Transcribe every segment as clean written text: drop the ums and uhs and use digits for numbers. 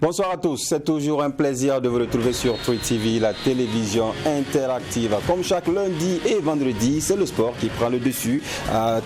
Bonsoir à tous, c'est toujours un plaisir de vous retrouver sur Tri TV, la télévision interactive. Comme chaque lundi et vendredi, c'est le sport qui prend le dessus.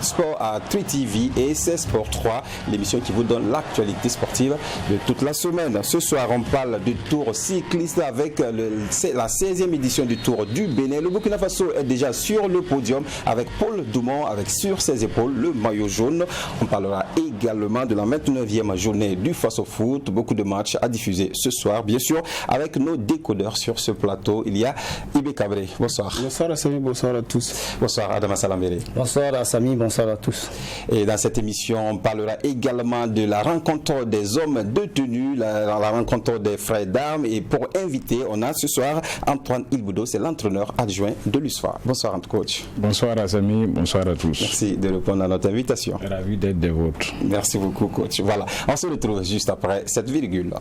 Sport à Tri TV et c'est Sport 3, l'émission qui vous donne l'actualité sportive de toute la semaine. Ce soir, on parle du Tour cycliste avec la 16e édition du Tour du Bénin. Le Burkina Faso est déjà sur le podium avec Paul Dumont avec sur ses épaules le maillot jaune. On parlera également de la 29e journée du Faso Foot. Beaucoup de matchs à diffuser ce soir, bien sûr, avec nos décodeurs sur ce plateau. Il y a Ibé Cabré. Bonsoir. Bonsoir Assami, bonsoir à tous. Bonsoir Adama Salambere. Bonsoir Assami, bonsoir à tous. Et dans cette émission, on parlera également de la rencontre des hommes détenus, la rencontre des frères d'armes. Et pour inviter, on a ce soir Antoine Ilboudo, c'est l'entraîneur adjoint de l'USFA. Bonsoir coach. Bonsoir Assami, bonsoir à tous. Merci de répondre à notre invitation. Ravi d'être des vôtres. Merci beaucoup coach. Voilà, on se retrouve juste après cette virgule.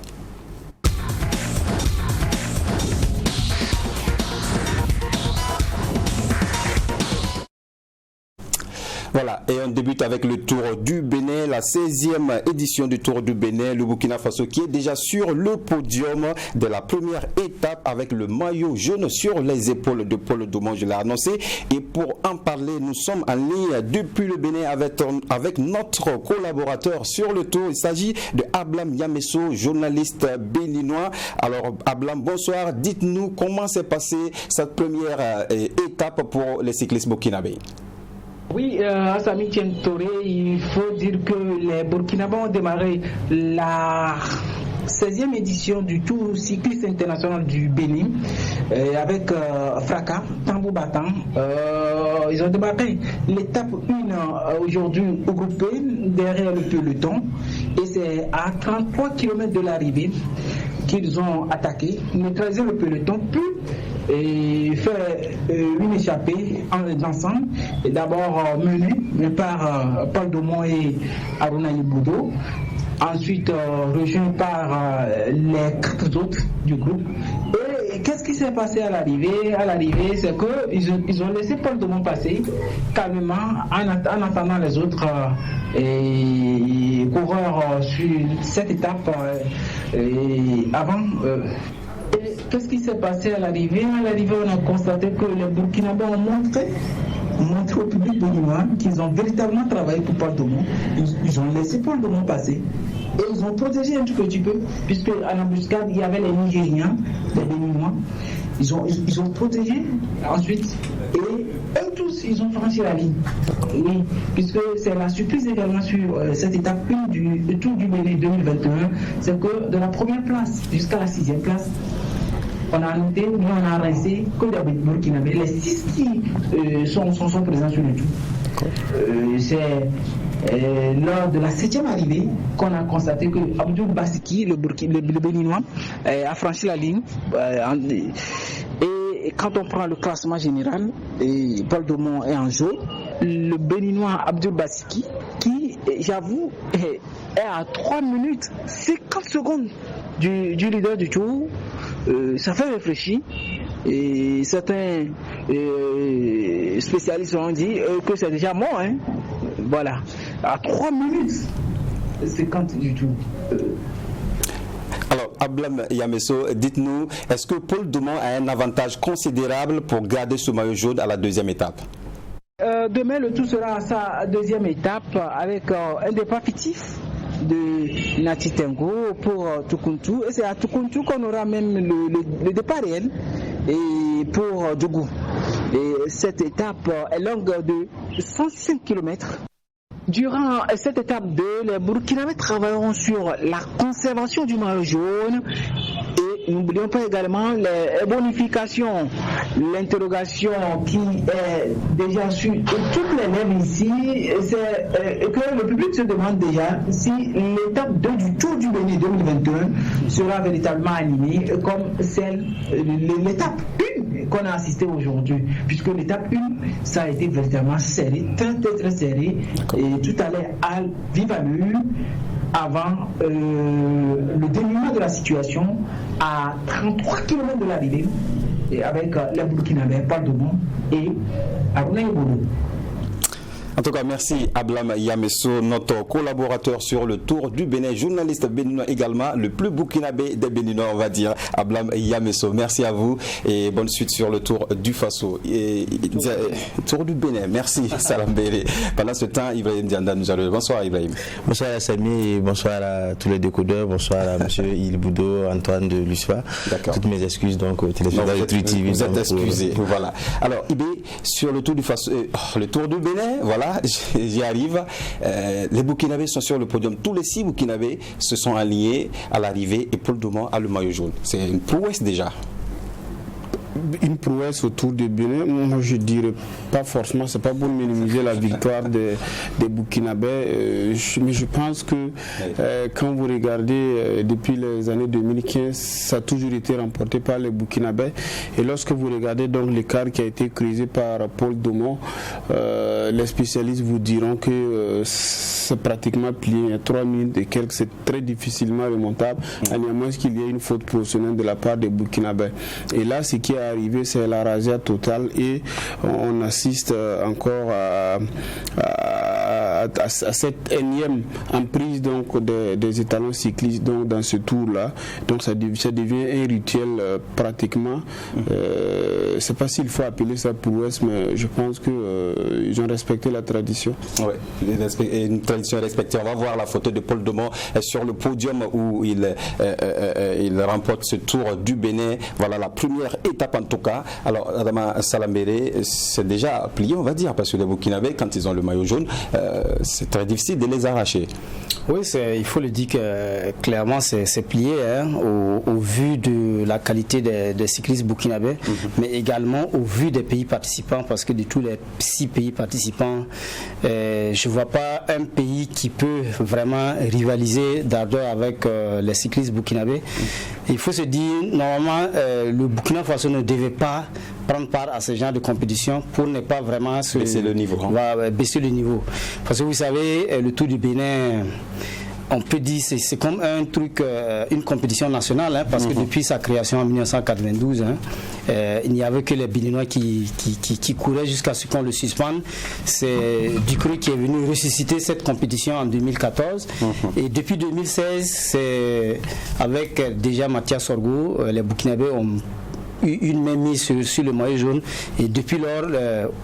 Voilà, et on débute avec le Tour du Bénin, la 16e édition du Tour du Bénin, le Burkina Faso qui est déjà sur le podium de la première étape avec le maillot jaune sur les épaules de Paul Dumont, je l'ai annoncé. Et pour en parler, nous sommes en ligne depuis le Bénin avec notre collaborateur sur le Tour. Il s'agit de Ablam Yamesso, journaliste béninois. Alors Ablam, bonsoir, dites-nous comment s'est passée cette première étape pour les cyclistes burkinabés. Oui, Assami Touré, il faut dire que les Burkinabés ont démarré la 16e édition du Tour cycliste international du Bénin avec fracas, tambour battant. Ils ont démarré l'étape 1 aujourd'hui regroupée derrière le peloton et c'est à 33 km de l'arrivée qu'ils ont attaqué, neutralisé le peloton, puis fait une échappée ensemble, d'abord menée par Paul Dumont et Aruna Iboudo, ensuite rejoint par les 4 autres du groupe. Et qu'est-ce qui s'est passé à l'arrivée? À l'arrivée, c'est qu'ils ont laissé Paul Dumont passer calmement en attendant les autres coureurs sur cette étape avant. Qu'est-ce qui s'est passé à l'arrivée? À l'arrivée, on a constaté que les Burkinabés ont montré au public béninois qu'ils ont véritablement travaillé pour Paul Dumont. Ils ont laissé Paul Dumont passer. Et ils ont protégé un tout petit peu, puisque à l'embuscade, il y avait les Nigériens, les Béninois. Ils ont protégé ensuite. Et eux tous, ils ont franchi la ligne. Oui, puisque c'est la surprise également sur cette étape 1 du Tour du Bénin 2021, c'est que de la première place jusqu'à la 6e place, on a noté, mais on a resté que des Burkinabés, les 6 qui sont présents sur le tour. C'est lors de la 7e arrivée qu'on a constaté que Abdou Bassiki, le Béninois, a franchi la ligne. Et quand on prend le classement général, Paul Dumont est en jaune, le Béninois Abdou Bassiki, qui, j'avoue, est à 3 minutes 50 secondes du leader du tour. Ça fait réfléchir. Et certains spécialistes ont dit que c'est déjà mort. Hein. Voilà. À 3 minutes 50 du tour. Alors, Ablam Yamesso, dites-nous, est-ce que Paul Dumont a un avantage considérable pour garder ce maillot jaune à la 2e étape? Demain, le Tour sera à sa 2e étape avec un départ fictif de Natitengo pour Tukuntu. Et c'est à Tukuntu qu'on aura même le départ réel et pour Djougou. Et cette étape est longue de 105 km. Durant cette étape 2, les Burkinabés travailleront sur la conservation du maillot jaune et n'oublions pas également les bonifications. L'interrogation qui est déjà sur toutes les lèvres ici, c'est que le public se demande déjà si l'étape 2 du Tour du Bénin 2021 sera véritablement animée comme l'étape 1 qu'on a assisté aujourd'hui, puisque l'étape 1, ça a été véritablement serré, très serré, et tout allait à vive allure avant le dénouement de la situation à 33 km de l'arrivée, et avec les Burkinabés, Paul Dumont et Aruna Iboudo. En tout cas, merci Ablam Yamesso, notre collaborateur sur le Tour du Bénin, journaliste béninois également, le plus burkinabé des Béninois, on va dire, Ablam Yamesso. Merci à vous et bonne suite sur le Tour du Faso. Tour du Bénin, merci Salam Bélé. Pendant ce temps, Ibrahim Dianda nous a rejoint. Bonsoir Ibrahim. Bonsoir à Samy et bonsoir à tous les décodeurs. Bonsoir à M. Ilboudo, Antoine de Lusfa. Toutes mes excuses donc au téléspectateur de True TV. Vous êtes excusé. Voilà. Alors Ibé, sur le Tour du Faso, le Tour du Bénin, voilà, j'y arrive. Les Burkinabés sont sur le podium. Tous les 6 Burkinabés se sont alignés à l'arrivée et Paul Domon a le maillot jaune. C'est une prouesse déjà. Une prouesse autour du Bénin, moi je dirais pas forcément, c'est pas pour minimiser la victoire des Burkinabés, mais je pense que quand vous regardez depuis les années 2015, ça a toujours été remporté par les Burkinabés. Et lorsque vous regardez donc l'écart qui a été creusé par Paul Domon, les spécialistes vous diront que c'est pratiquement plié. À 3 minutes et quelques, c'est très difficilement remontable, à moins qu'il y ait une faute professionnelle de la part des Burkinabés. Et là, ce qui est arrivé, c'est la razzia totale et on assiste encore à cette énième emprise donc des étalons cyclistes donc dans ce tour-là. Donc ça devient un rituel pratiquement. C'est pas s'il faut appeler ça prouesse, mais je pense que ils ont respecté la tradition. Oui, une tradition respectée. On va voir la photo de Paul Domon sur le podium où il remporte ce Tour du Bénin. Voilà la première étape en tout cas. Alors Adama Salambéré, c'est déjà plié on va dire, parce que les Burkinabés, quand ils ont le maillot jaune, c'est très difficile de les arracher. Oui, il faut le dire que clairement c'est plié hein, au vu de la qualité des cyclistes burkinabés, mais également au vu des pays participants, parce que de tous les 6 pays participants, je ne vois pas un pays qui peut vraiment rivaliser d'ardeur avec les cyclistes burkinabés. Il faut se dire, normalement, le Burkina Faso ne devait pas prendre part à ce genre de compétition pour ne pas vraiment baisser le niveau. Baisser le niveau. Parce que vous savez, le Tour du Bénin, on peut dire c'est comme un truc, une compétition nationale, hein, parce que depuis sa création en 1992, il n'y avait que les Béninois qui couraient jusqu'à ce qu'on le suspende. C'est Ducreux qui est venu ressusciter cette compétition en 2014. Et depuis 2016, c'est avec déjà Mathias Sorgo, les Burkinabés ont une même mise sur le maillot jaune et depuis lors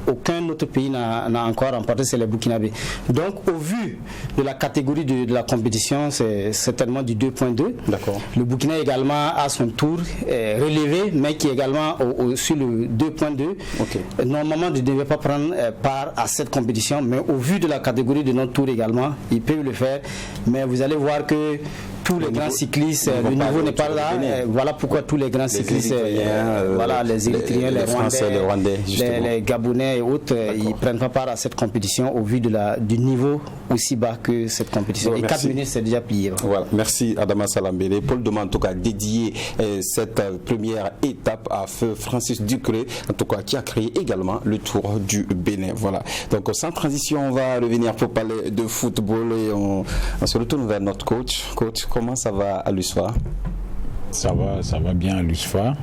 aucun autre pays n'a encore remporté, c'est les Burkinabés. Donc au vu de la catégorie de la compétition, c'est certainement du 2.2. D'accord. Le Burkina également à son tour relevé, mais qui est également sur le 2.2. Okay. Normalement ne devait pas prendre part à cette compétition, mais au vu de la catégorie de notre tour également, ils peuvent le faire, mais vous allez voir que tous les grands cyclistes, le niveau n'est pas là. Voilà pourquoi tous les grands cyclistes, les Érythréens, les Rwandais, les Gabonais et autres, ils ne prennent pas part à cette compétition au vu du niveau aussi bas que cette compétition. Et 4 minutes, c'est déjà plié. Voilà. Merci Adama Salambélé. Paul Domon, en tout cas, dédié cette première étape à feu Francis Ducreux, en tout cas, qui a créé également le Tour du Bénin. Voilà. Donc, sans transition, on va revenir pour parler de football et on se retourne vers notre coach. Coach, comment ça va à l'USFA? Ça va bien à l'USFA.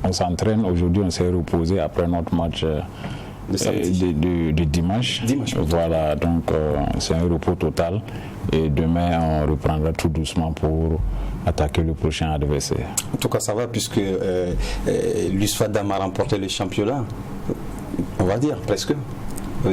On s'entraîne. Aujourd'hui, on s'est reposé après notre match de dimanche. Voilà, donc c'est un repos total. Et demain, on reprendra tout doucement pour attaquer le prochain adversaire. En tout cas, ça va puisque l'USFA Dam a remporté le championnat. On va dire, presque. Bon,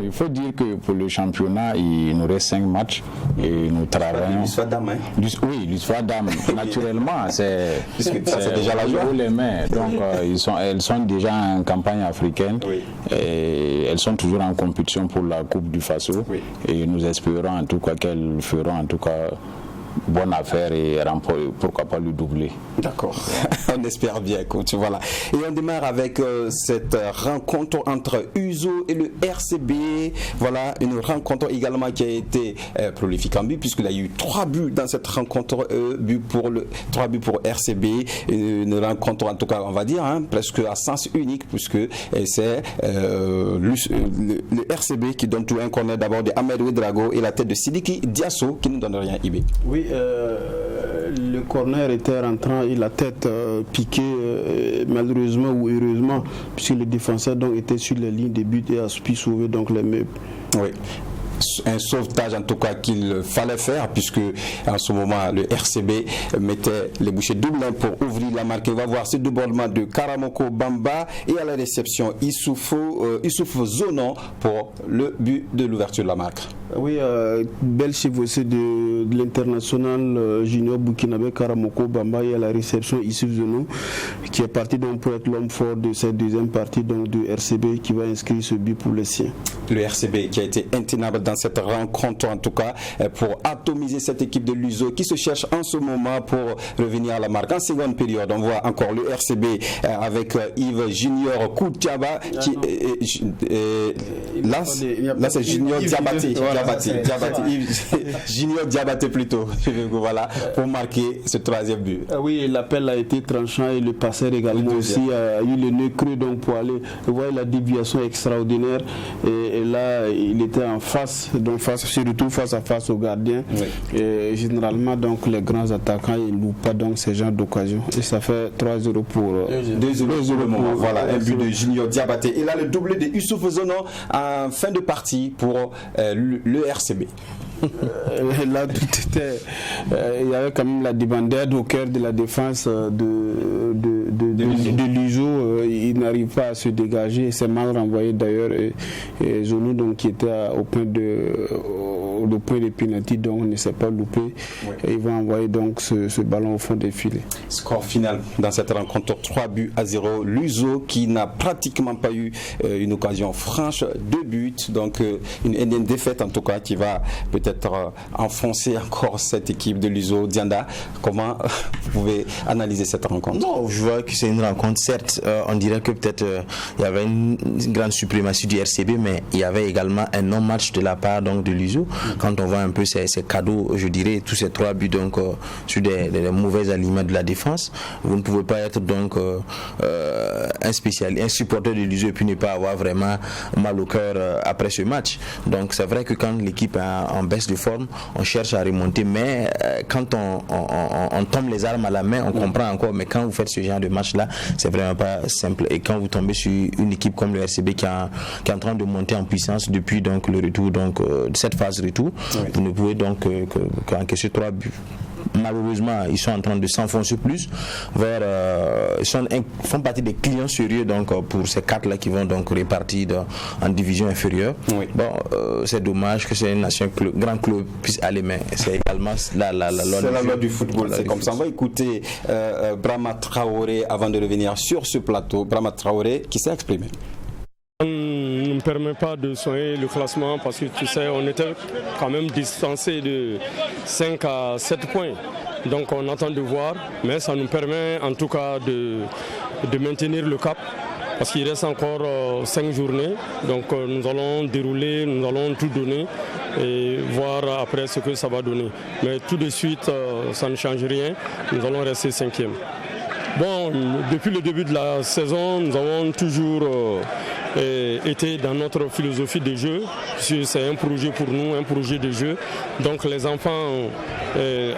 il faut dire que pour le championnat, il nous reste 5 matchs et nous travaillons. L'USFA Dam, hein? Oui, l'USFA Dam, naturellement, c'est déjà la joie. Les mains. Donc, elles sont déjà en campagne africaine et elles sont toujours en compétition pour la Coupe du Faso. Oui. Et nous espérons en tout cas qu'elles feront en tout cas bonne affaire et pourquoi pas le doubler. D'accord, on espère bien, coach. Voilà. Et on démarre avec cette rencontre entre USO et le RCB. Voilà, une rencontre également qui a été prolifique en but, puisqu'il y a eu 3 buts dans cette rencontre, 3 buts pour RCB. Une rencontre, en tout cas, on va dire, presque à sens unique, puisque c'est le RCB qui donne tout un corner d'abord de Ahmed Ouedraogo et la tête de Sidiki Diasso qui ne donne rien, Ibé. Oui, Le corner était rentrant et la tête piquée, malheureusement ou heureusement, puisque le défenseur donc était sur les lignes de but et a pu sauver donc les meubles. Oui. Un sauvetage en tout cas qu'il fallait faire, puisque en ce moment le RCB mettait les bouchées doubles pour ouvrir la marque. On va voir ce débordement de Karamoko Bamba et à la réception Issoufou Zonon pour le but de l'ouverture de la marque. Oui, belle chevauchée de l'international junior burkinabé Karamoko Bamba et à la réception Issoufou Zonon qui est parti donc pour être l'homme fort de cette deuxième partie donc du RCB qui va inscrire ce but pour les siens. Le RCB qui a été intenable dans cette rencontre en tout cas pour atomiser cette équipe de l'USO qui se cherche en ce moment pour revenir à la marque. En seconde période, on voit encore le RCB avec Yves Junior Koutiaba qui là c'est Junior Diabaté. Junior Diabaté plutôt. Voilà, pour marquer ce troisième but. Oui, l'appel a été tranchant et le passeur également aussi a eu le nez creux donc pour aller voir la déviation extraordinaire et là il était en face, donc surtout face à face au gardien. Oui. Et généralement donc les grands attaquants ils ne louent pas donc ces genres d'occasions et ça fait 3-0 pour 2-0 pour le moment. Voilà, un but de Junior Diabaté et là le doublé de Issoufou Zonon en fin de partie pour le RCB. Là tout était il y avait quand même la débandade au cœur de la défense de l'USO. Il n'arrive pas à se dégager, c'est mal renvoyé d'ailleurs et Zonou donc qui était au point de pénalty donc ne s'est pas loupé. Oui. Et il va envoyer donc ce ballon au fond des filets. Score final dans cette rencontre 3-0. L'USO qui n'a pratiquement pas eu une occasion franche, 2 buts, donc une énième défaite en tout cas qui va peut-être enfoncer encore cette équipe de l'USO. Dianda, comment vous pouvez analyser cette rencontre? Non, je vois que c'est une rencontre, certes, on dirait que peut-être il y avait une grande suprématie du RCB, mais il y avait également un non-match de la part donc, de l'USO. Quand on voit un peu ces cadeaux, je dirais, tous ces 3 buts donc, sur des mauvais aliments de la défense, vous ne pouvez pas être donc un supporter de l'USO et puis ne pas avoir vraiment mal au cœur après ce match. Donc c'est vrai que quand l'équipe est en baisse de forme, on cherche à remonter, mais quand on tombe les armes à la main, on comprend encore, mais quand vous faites ce genre de match-là, c'est vraiment pas simple. Et quand vous tombez sur une équipe comme le RCB qui est en train de monter en puissance depuis donc, le retour, donc cette phase retour, oui. Vous ne pouvez donc qu'encaisser 3 buts. Malheureusement, ils sont en train de s'enfoncer plus vers. Ils font partie des clients sérieux donc, pour ces 4-là qui vont donc répartir en division inférieure. Oui. Bon, c'est dommage que c'est une nation grand club puisse aller, mais c'est également la loi du football. C'est comme ça. On va écouter Brahma Traoré avant de revenir sur ce plateau. Brahma Traoré qui s'est exprimé. On ne me permet pas de soigner le classement parce que tu sais, on était quand même distancé de 5 à 7 points. Donc on attend de voir, mais ça nous permet en tout cas de maintenir le cap. Parce qu'il reste encore 5 journées, donc nous allons dérouler, nous allons tout donner et voir après ce que ça va donner. Mais tout de suite, ça ne change rien, nous allons rester 5e. Bon, depuis le début de la saison, nous avons toujours été dans notre philosophie de jeu. C'est un projet pour nous, un projet de jeu. Donc les enfants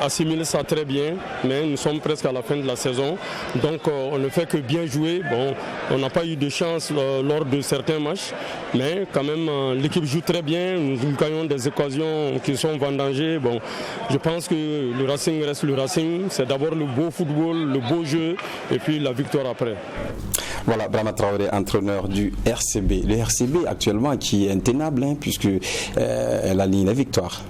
assimilent ça très bien, mais nous sommes presque à la fin de la saison. Donc on ne fait que bien jouer. Bon, on n'a pas eu de chance lors de certains matchs, mais quand même l'équipe joue très bien. Nous gagnons des occasions qui sont vendangées. Bon, je pense que le Racing reste le Racing. C'est d'abord le beau football, le beau jeu, et puis la victoire après. Voilà, Brahma Traoré, entraîneur du RCB. Le RCB actuellement qui est intenable puisque elle aligne la victoire.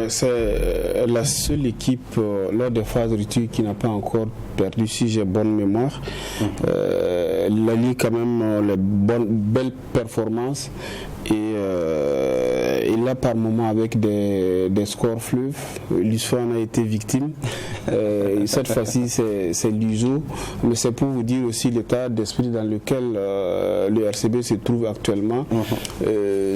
C'est la seule équipe lors des phases retour qui n'a pas encore perdu, si j'ai bonne mémoire. Elle allie quand même les belles performances. Et là par moment avec des scores fleuves, l'USO en a été victime. Cette fois-ci c'est l'USO, mais c'est pour vous dire aussi l'état d'esprit dans lequel le RCB se trouve actuellement.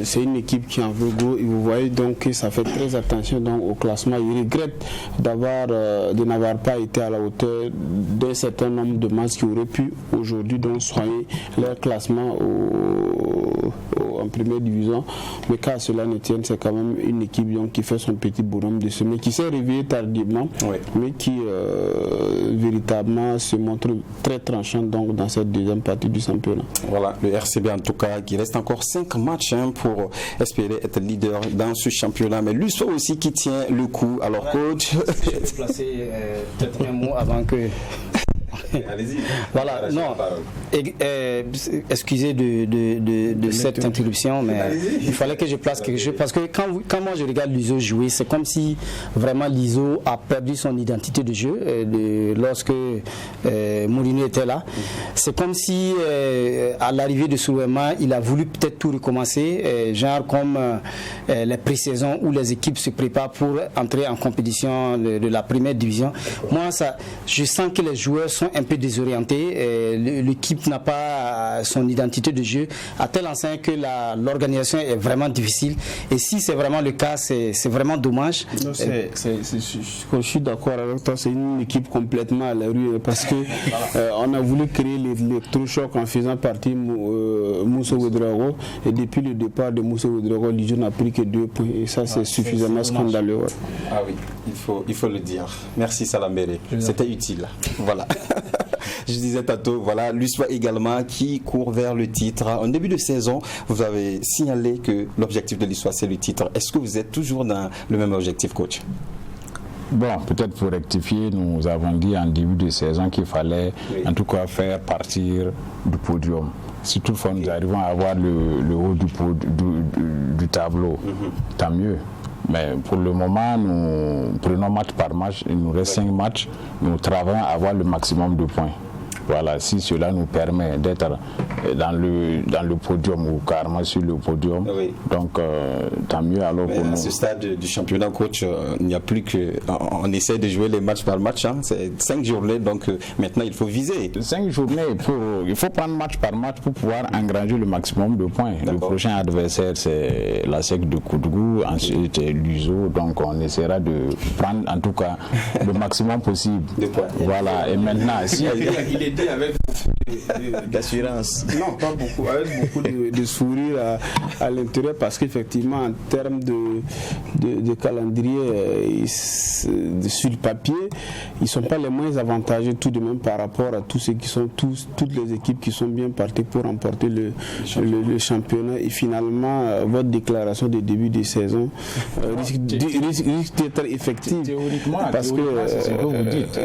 C'est une équipe qui en veut gros et vous voyez donc que ça fait très attention donc, au classement. Il regrette de n'avoir pas été à la hauteur d'un certain nombre de matchs qui auraient pu aujourd'hui donc soigner leur classement en en première division, mais qu'à cela ne tienne, c'est quand même une équipe donc, qui fait son petit bonhomme de semaine, qui s'est réveillée tardivement, mais qui véritablement se montre très tranchant donc, dans cette deuxième partie du championnat. Voilà, le RCB en tout cas, qui reste encore 5 matchs pour espérer être leader dans ce championnat, mais lui soit aussi qui tient le coup. Alors coach... Je vais placer peut-être un mot avant que... Allez-y. Voilà, non, excusez de cette interruption, mais il fallait que je place quelque chose, parce que quand moi je regarde l'ISO jouer, c'est comme si vraiment l'ISO a perdu son identité de jeu lorsque Mourinho était là. C'est comme si à l'arrivée de Souleymane, il a voulu peut-être tout recommencer, genre comme les pré-saisons où les équipes se préparent pour entrer en compétition de la première division. Moi, je sens que les joueurs sont un peu désorientés, l'équipe n'a pas son identité de jeu, à tel enseigne que l'organisation est vraiment difficile, et si c'est vraiment le cas, c'est vraiment dommage. Non, je suis d'accord avec toi, c'est une équipe complètement à la rue, parce que on a voulu créer l'électrochoc en faisant partie Moussa Ouedraogo, et depuis le départ de Moussa Ouedraogo, l'Ijo n'a pris que 2 points, et ça c'est suffisamment scandaleux. Ah oui, il faut le dire. Merci Salambéré, c'était utile. Voilà. Je disais tantôt, voilà, l'USFA également qui court vers le titre. En début de saison, vous avez signalé que l'objectif de l'USFA c'est le titre. Est-ce que vous êtes toujours dans le même objectif, coach? Bon, peut-être pour rectifier, nous avons dit en début de saison qu'il fallait en tout cas faire partir du podium. Si toutefois nous arrivons à avoir le haut du tableau, tant mieux. Mais pour le moment, nous prenons match par match, il nous reste 5 matchs, nous travaillons à avoir le maximum de points. Voilà, si cela nous permet d'être dans le podium ou carrément sur le podium, donc tant mieux alors pour nous. À ce stade du championnat, coach, il n'y a plus que... On essaie de jouer les matchs par match, hein, c'est 5 journées, donc maintenant il faut viser. 5 journées, il faut prendre match par match pour pouvoir engranger le maximum de points. Le prochain adversaire, c'est la SEC de Koudgou, ensuite l'USO, donc on essaiera de prendre en tout cas le maximum possible. Voilà, et maintenant, si... avec beaucoup d'assurance. Non, pas beaucoup, avec beaucoup de sourire à l'intérieur, parce qu'effectivement, en termes de calendrier sur le papier, ils ne sont pas les moins avantagés tout de même par rapport à tous ceux qui sont toutes les équipes qui sont bien parties pour remporter le championnat. Et finalement, votre déclaration de début de saison risque d'être effective. Théoriquement, parce que c'est ce que vous dites.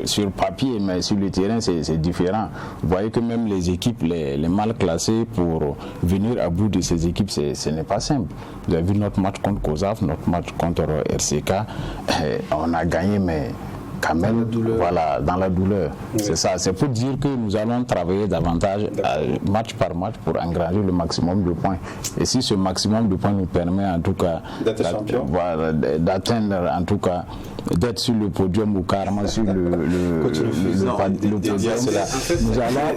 Sur papier, mais sur le terrain, c'est différent. Vous voyez que même les équipes les mal classées, pour venir à bout de ces équipes, ce n'est pas simple. Vous avez vu notre match contre COSAF, notre match contre RCK, on a gagné, mais quand même, voilà, dans la douleur. Oui. C'est ça, c'est pour dire que nous allons travailler davantage match par match pour engranger le maximum de points. Et si ce maximum de points nous permet en tout cas d'atteindre en tout cas d'être sur le podium ou carrément sur le podium,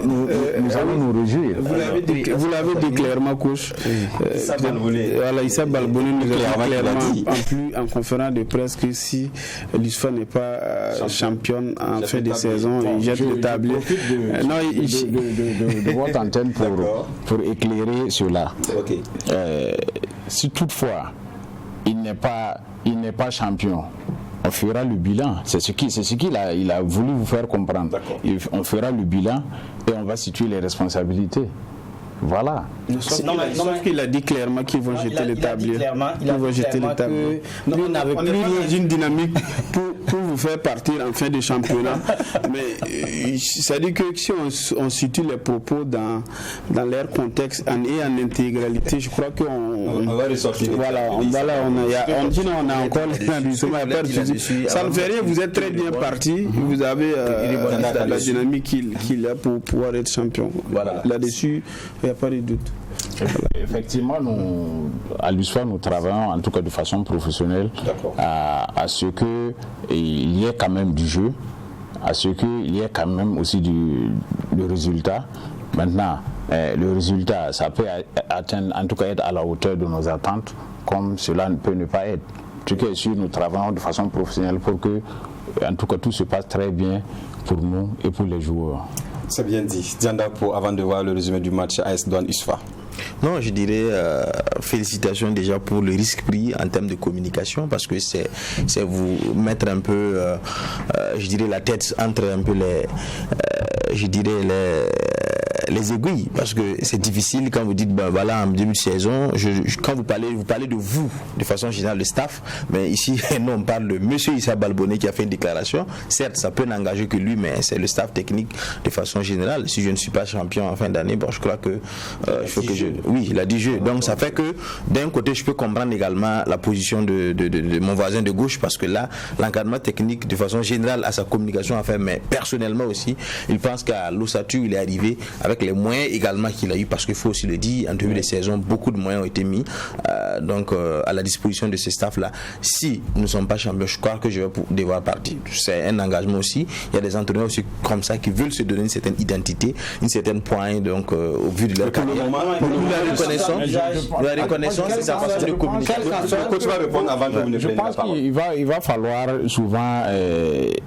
nous allons nous réjouir. Vous l'avez dit clairement, coach. Issa Balboni nous a dit clairement en conférence de presse que si l'USFA n'est pas championne en fin de saison, il jette le tablier. De votre antenne pour éclairer cela. Si toutefois il n'est pas champion, on fera le bilan. C'est ce qu'il a voulu vous faire comprendre. On fera le bilan et on va situer les responsabilités. Voilà. Sauf qu'il a dit clairement qu'ils vont jeter le tablier. Ils vont jeter le tablier. On est dans une dynamique pour vous faire partir en fin de championnat. Mais ça dit que si on situe les propos dans leur contexte et en intégralité, je crois qu'on va ressortir. Voilà, on a encore ça ne fait rien, vous êtes très bien parti, vous avez la dynamique qu'il a pour pouvoir être champion. Voilà. Là-dessus, il n'y a pas de doute. Effectivement, à l'USFA, nous travaillons en tout cas de façon professionnelle à ce qu'il y ait quand même du jeu, à ce qu'il y ait quand même aussi du résultat. Maintenant, le résultat, ça peut atteindre, en tout cas être à la hauteur de nos attentes, comme cela ne peut ne pas être. En tout cas, ici, nous travaillons de façon professionnelle pour que, en tout cas, tout se passe très bien pour nous et pour les joueurs. C'est bien dit. Dianda, avant de voir le résumé du match AS Douanes USFA. Non, je dirais félicitations déjà pour le risque pris en termes de communication, parce que c'est vous mettre un peu, je dirais, la tête entre un peu les aiguilles, parce que c'est difficile quand vous dites ben voilà, en début de saison, quand vous parlez de vous de façon générale, le staff, mais ici non, on parle de monsieur Issa Balbonné qui a fait une déclaration. Certes, ça peut n'engager que lui, mais c'est le staff technique de façon générale. Si je ne suis pas champion en fin d'année, bon, je crois que oui, il a dit jeu. Donc ça fait que d'un côté, je peux comprendre également la position de mon voisin de gauche, parce que là, l'encadrement technique de façon générale à sa communication à faire, mais personnellement aussi, il pense qu'à l'ossature, il est arrivé avec les moyens également qu'il a eu, parce qu'il faut aussi le dire, en début de saison, beaucoup de moyens ont été mis à la disposition de ces staffs-là. Si nous ne sommes pas champions, je crois que je vais devoir partir. C'est un engagement aussi. Il y a des entraîneurs aussi comme ça qui veulent se donner une certaine identité, une certaine pointe, donc au vu de leur carrière. La reconnaissance, c'est sa façon de communiquer. Je pense qu'il va falloir souvent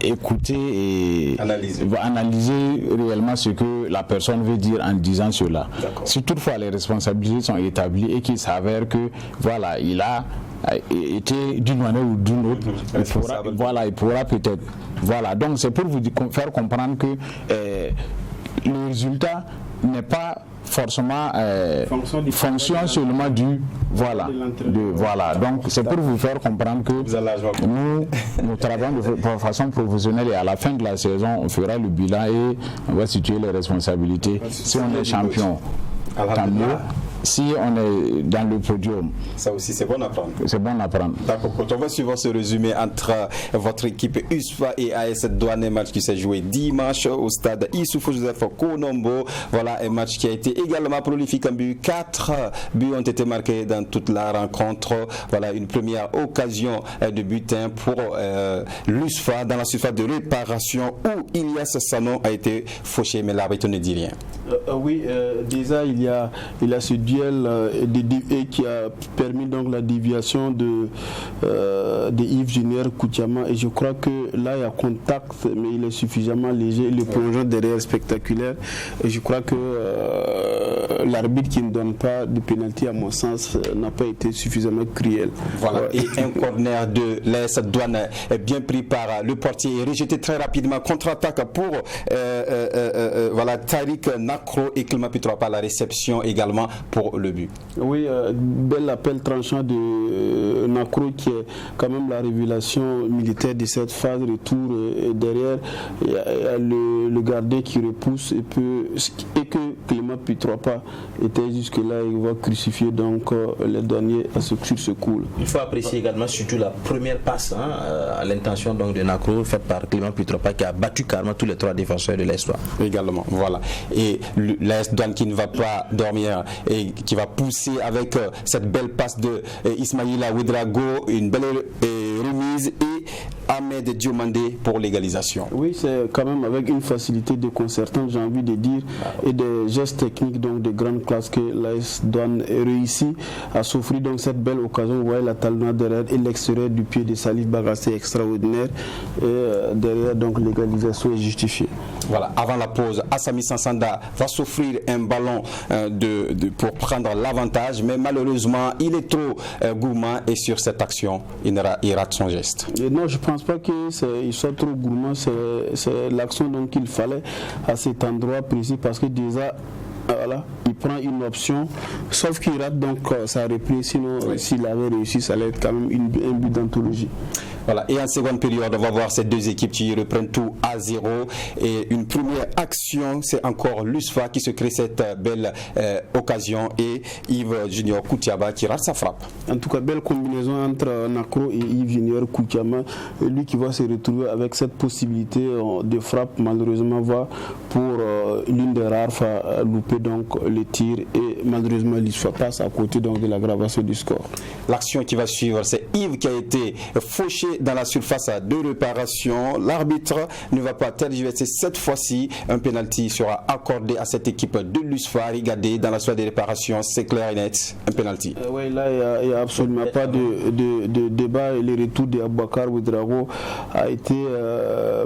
écouter et analyser réellement ce que la personne veut dire en disant cela. Si toutefois les responsabilités sont établies et qu'il s'avère que voilà, il a été d'une manière ou d'une autre, il pourra peut-être. Voilà, donc c'est pour vous faire comprendre que le résultat n'est pas forcément fonction seulement du voilà. Donc c'est pour vous faire comprendre que nous travaillons de façon professionnelle, et à la fin de la saison on fera le bilan et on va situer les responsabilités. Si on est champion, tant mieux. Si on est dans le podium, ça aussi c'est bon à prendre. C'est bon à prendre. D'accord. On va suivre ce résumé entre votre équipe USFA et AS Douane, match qui s'est joué dimanche au stade Issoufou Joseph Konombo. Voilà un match qui a été également prolifique en but. 4 buts ont été marqués dans toute la rencontre. Voilà une première occasion de butin pour l'USFA dans la surface de réparation où Ilias Sanon a été fauché, mais l'arbitre ne dit rien. Oui, déjà il y a ce duel qui a permis donc la déviation de Yves Junior Koutiama, et je crois que là il y a contact, mais il est suffisamment léger, le plongeon derrière spectaculaire, et je crois que l'arbitre qui ne donne pas de pénalty à mon sens n'a pas été suffisamment cruel. Voilà, et un corner de l'AS Douane est bien pris par le portier et rejeté très rapidement, contre-attaque pour voilà, Tariq Nakro et Clément Pitropa, la réception également pour le but. Oui, bel appel tranchant de Nakro qui est quand même la révélation militaire de cette phase retour, et derrière il y a le gardien qui repousse et que Clément Pitropa était jusque là, il va crucifier donc les douaniers sur ce coup. Il faut apprécier également surtout la première passe à l'intention donc de Nakro faite par Clément Pitropa qui a battu carrément tous les 3 défenseurs de l'Est. Également, voilà. Et l'AS Douane qui ne va pas dormir et qui va pousser avec cette belle passe de Ismaïla Ouedraogo, une belle remise, et Ahmed Diomandé pour l'égalisation. Oui, c'est quand même avec une facilité déconcertante, j'ai envie de dire, et des gestes techniques donc de grande classe que l'AS Douane réussit à s'offrir donc cette belle occasion. Vous voyez la talonnade derrière et l'extérieur du pied de Salif Bagassé extraordinaire, et derrière donc l'égalisation est justifiée. Voilà, avant la pause, Assami Sansanda va s'offrir un ballon pour prendre l'avantage, mais malheureusement il est trop gourmand, et sur cette action il rate son geste. Et non, je ne pense pas qu'il soit trop gourmand, c'est l'action donc qu'il fallait à cet endroit précis, parce que déjà voilà, il prend une option, sauf qu'il rate donc sa reprise, sinon s'il avait réussi ça allait être quand même un but d'anthologie. Voilà. Et en seconde période, on va voir ces deux équipes qui reprennent tout à 0. Et une première action, c'est encore l'USFA qui se crée cette belle occasion, et Yves Junior Koutiama qui rate sa frappe. En tout cas, belle combinaison entre Nakro et Yves Junior Koutiama. Lui qui va se retrouver avec cette possibilité de frappe, malheureusement va pour l'une des rares fois louper donc le tir, et malheureusement l'USFA passe à côté donc de l'aggravation du score. L'action qui va suivre, c'est Yves qui a été fauché dans la surface de réparation. L'arbitre ne va pas tergiverser cette fois-ci. Un penalty sera accordé à cette équipe de l'USFA. Regardez, dans la surface de réparation, c'est clair et net, un penalty. Oui, là il n'y a absolument pas de débat. Le retour d'Aboubacar Ouedraogo a été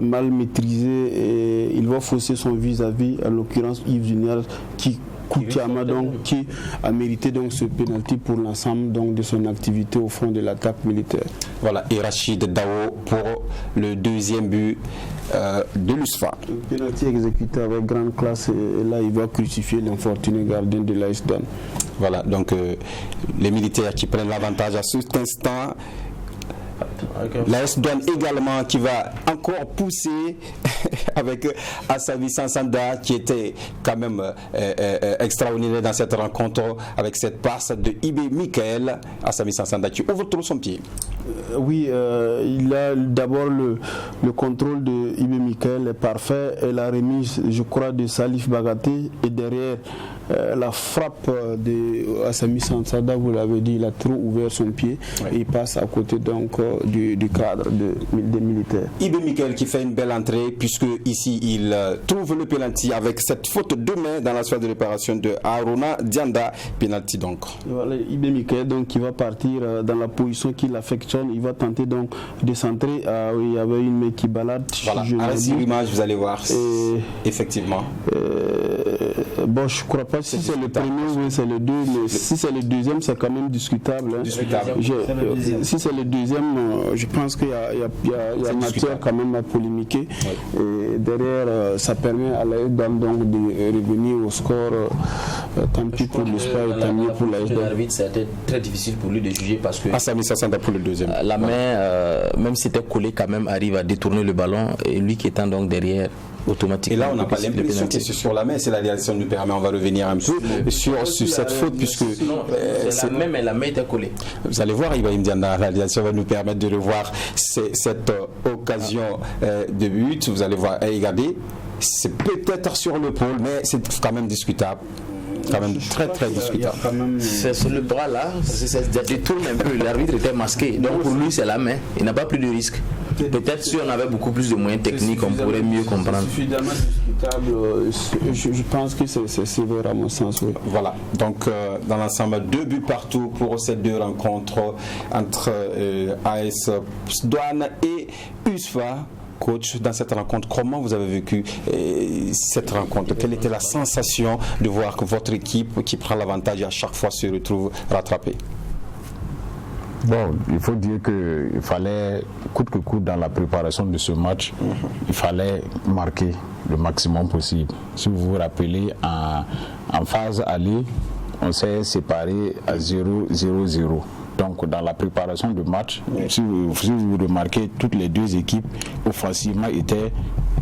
mal maîtrisé, et il va fausser son vis-à-vis, en l'occurrence Yves Junior, qui Koutiama donc, qui a mérité donc ce pénalty pour l'ensemble donc de son activité au fond de l'attaque militaire. Voilà, et Rachid Dao pour le deuxième but de l'USFA. Le pénalty exécuté avec grande classe et là il va crucifier l'infortuné gardien de l'AS Douanes. Voilà, donc les militaires qui prennent l'avantage à cet instant. L'AS Douanes également qui va encore pousser avec Assavi Sansanda qui était quand même extraordinaire dans cette rencontre avec cette passe de Ibé Michael. Assavi Sansanda qui ouvre trop son pied. Oui, il a d'abord le contrôle de Ibé Michael est parfait et la remise, je crois, de Salif Bagaté et derrière la frappe de Assavi Sansanda, vous l'avez dit, il a trop ouvert son pied et il passe à côté donc du cadre des militaires. Ibé Michael qui fait une belle entrée puisque ici il trouve le penalty avec cette faute de main dans la phase de réparation de Aruna Dianda, penalty donc. Voilà, Ibé Michael donc qui va partir dans la position qu'il affectionne, il va tenter donc de centrer. Il y avait une main qui balade. Voilà, à l'image vous allez voir effectivement. Bon, je ne crois pas si c'est le premier ou c'est le deux, mais si c'est le deuxième, c'est quand même discutable. Hein. Si c'est le deuxième, je pense qu'il y a matière quand même à polémiquer. Et derrière, ça permet à l'AS Douanes donc de revenir au score. Tant pis pour l'USFA et tant mieux pour l'AS Douanes. L'arbitre, c'était très difficile pour lui de juger parce que Assavi Sansanda pour le deuxième. La main, même si c'était collé, quand même arrive à détourner le ballon et lui qui étant donc derrière. Et là, on n'a pas l'impression que c'est sur la main, c'est la réalisation nous permet. On va revenir un peu sur cette faute, puisque la main était collée. Vous allez voir, Ibrahim Dianda, la réalisation va nous permettre de revoir cette occasion de but. Vous allez voir, regardez, c'est peut-être sur le pôle, mais c'est quand même discutable. Quand même très très discutable. C'est sur le bras là, ça détourne un peu. L'arbitre était masqué, donc pour lui c'est la main. Il n'a pas plus de risque. Peut-être si on avait beaucoup plus de moyens techniques, on pourrait mieux comprendre. Suffisamment discutable, je pense que c'est sévère à mon sens. Oui. Voilà, donc dans l'ensemble, 2 buts partout pour ces deux rencontres entre AS Douanes et USFA. Coach, dans cette rencontre, comment vous avez vécu cette rencontre? Quelle était la sensation de voir que votre équipe qui prend l'avantage à chaque fois se retrouve rattrapée? Bon, il faut dire qu'il fallait, coûte que coûte, dans la préparation de ce match, il fallait marquer le maximum possible. Si vous vous rappelez, en phase aller, on s'est séparés à 0-0-0. Donc dans la préparation de match, si vous remarquez, toutes les deux équipes offensivement étaient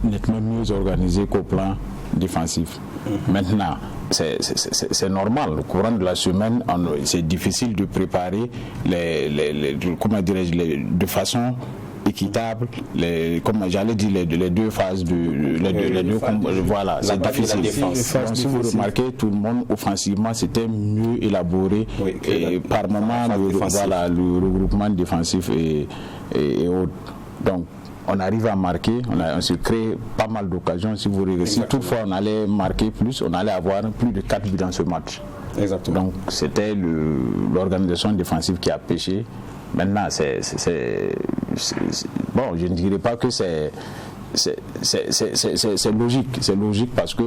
nettement mieux organisées qu'au plan défensif. Maintenant, c'est normal. Au courant de la semaine, c'est difficile de préparer de façon équitable, comme j'allais dire, les deux phases voilà, c'est difficile. Si vous remarquez, tout le monde offensivement c'était mieux élaboré, et par moment le regroupement défensif et autres. Donc on arrive à marquer, on se crée pas mal d'occasions. Si toutefois on allait marquer plus, on allait avoir plus de 4 buts dans ce match. Exactement. Donc c'était l'organisation défensive qui a pêché. Maintenant, bon, je ne dirais pas que c'est logique. C'est logique parce que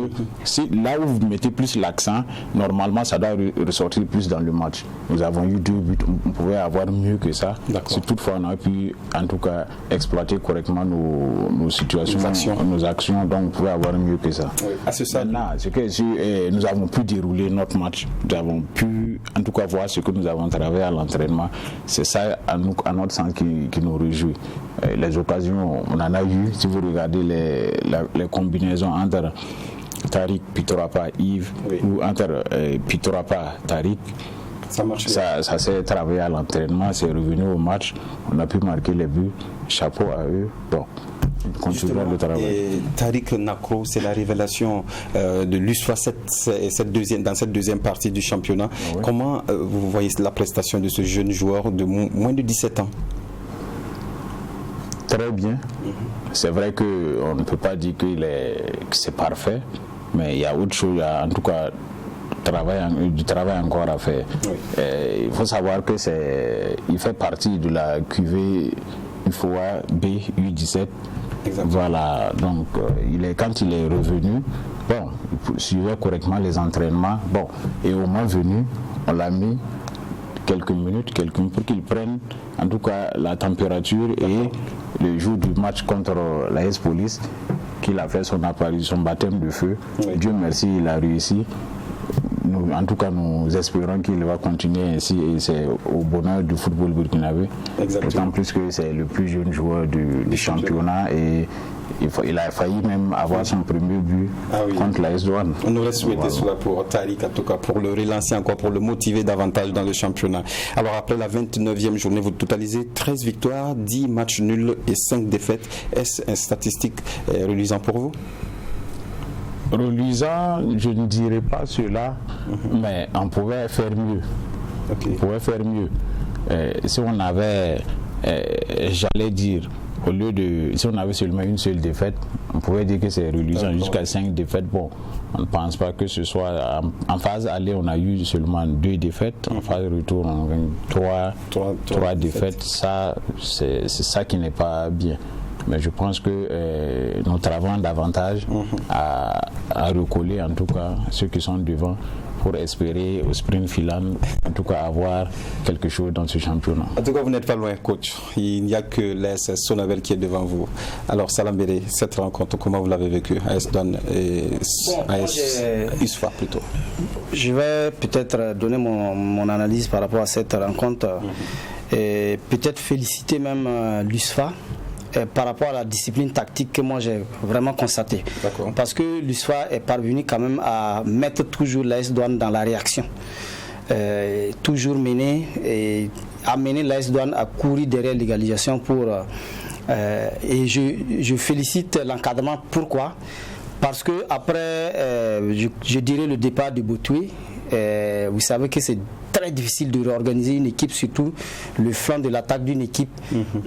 là où vous mettez plus l'accent, normalement, ça doit ressortir plus dans le match. Nous avons eu 2 buts, on pouvait avoir mieux que ça. Si toutefois on a pu, en tout cas, exploiter correctement nos situations, nos actions, donc on pouvait avoir mieux que ça. Oui. Maintenant, c'est que nous avons pu dérouler notre match, nous avons pu, en tout cas, voir ce que nous avons travaillé à l'entraînement. C'est ça, à notre sens, qui nous réjouit. Les occasions, on en a eu. Si vous regardez les combinaisons entre Tariq, Pitorapa, Yves, ou entre Pitorapa, Tariq, ça s'est travaillé à l'entraînement, c'est revenu au match, on a pu marquer les buts, chapeau à eux. Donc, continuons le travail. Tariq Nakro, c'est la révélation de l'USFA dans cette deuxième partie du championnat. Oui. Comment vous voyez la prestation de ce jeune joueur de moins de 17 ans? Très bien. C'est vrai qu'on ne peut pas dire que c'est parfait, mais il y a autre chose, en tout cas du travail encore à faire. Oui. Il faut savoir que il fait partie de la cuvée UFOA B U17. Exactement. Voilà, donc quand il est revenu, bon, il suivait correctement les entraînements. Bon, et au moment venu, on l'a mis quelques minutes pour qu'il prenne en tout cas la température, et le jour du match contre l'AS Police, qu'il a fait son apparition, son baptême de feu. Oui. Dieu merci, il a réussi. Nous, en tout cas, nous espérons qu'il va continuer ainsi, et c'est au bonheur du football burkinabé. D'autant plus que c'est le plus jeune joueur du championnat, et il a failli même avoir son premier but contre l'AS Douanes. On aurait souhaité cela pour Tariq, en tout cas pour le relancer encore, pour le motiver davantage dans le championnat. Alors après la 29e journée, vous totalisez 13 victoires, 10 matchs nuls et 5 défaites. Est-ce une statistique reluisante pour vous? Reluisant, je ne dirais pas cela, mais on pouvait faire mieux. Okay. On pouvait faire mieux. Si on avait, j'allais dire, au lieu de, si on avait seulement une seule défaite, on pouvait dire que c'est reluisant. Jusqu'à 5 défaites. Bon, on ne pense pas que ce soit. En phase aller, on a eu seulement 2 défaites. En phase retour, on a eu 3 défaites. Ça, c'est ça qui n'est pas bien. Mais je pense que nous travaillons davantage à recoller, en tout cas, ceux qui sont devant, pour espérer au sprint final, en tout cas, avoir quelque chose dans ce championnat. En tout cas, vous n'êtes pas loin, coach. Il n'y a que l'AS Sonavel qui est devant vous. Alors, Salam Béré, cette rencontre, comment vous l'avez vécue? AS Douanes et AS USFA plutôt. Je vais peut-être donner mon analyse par rapport à cette rencontre. Et peut-être féliciter même l'USFA par rapport à la discipline tactique que moi j'ai vraiment constatée. Parce que l'USFA est parvenu quand même à mettre toujours l'AS Douanes dans la réaction. Toujours mener et amener l'AS Douanes à courir derrière l'égalisation pour... et je félicite l'encadrement. Pourquoi? Parce que après, je dirais le départ de Botoué, vous savez que c'est très difficile de réorganiser une équipe, surtout le flanc de l'attaque d'une équipe,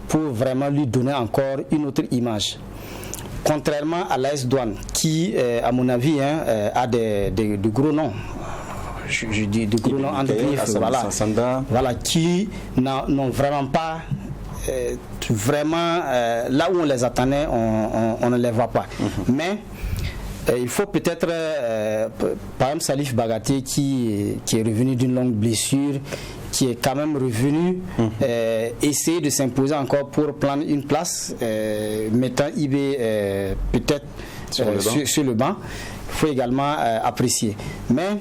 pour vraiment lui donner encore une autre image. Contrairement à l'AS Douanes, qui, à mon avis, a de gros noms. Je dis de gros noms entre griffes, voilà, qui n'ont vraiment pas là où on les attendait, on ne les voit pas. Mais il faut peut-être, par exemple, Salif Bagaté qui est revenu d'une longue blessure, qui est quand même revenu essayer de s'imposer encore pour prendre une place, mettant IB peut-être sur le banc. Il faut également apprécier. Mais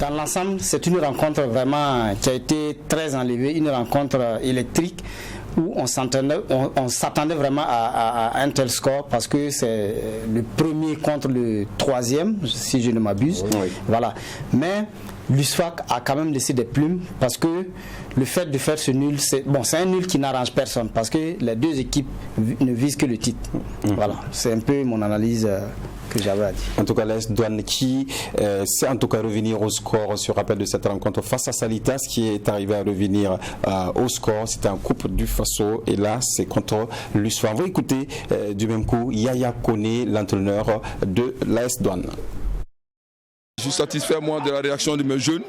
dans l'ensemble, c'est une rencontre vraiment qui a été très enlevée, une rencontre électrique, où on s'attendait vraiment à un tel score, parce que c'est le premier contre le troisième, si je ne m'abuse. Oui. Voilà. Mais l'USFA a quand même laissé des plumes, parce que le fait de faire ce nul, c'est un nul qui n'arrange personne, parce que les deux équipes ne visent que le titre. Voilà, c'est un peu mon analyse que j'avais à dire. En tout cas, l'AS Douanes qui sait en tout cas revenir au score sur rappel de cette rencontre face à Salitas, qui est arrivé à revenir au score. C'était en Coupe du Faso, et là c'est contre l'USFA. On va écouter du même coup Yaya Kone, l'entraîneur de l'AS Douanes. Je suis satisfait moi de la réaction de mes jeunes,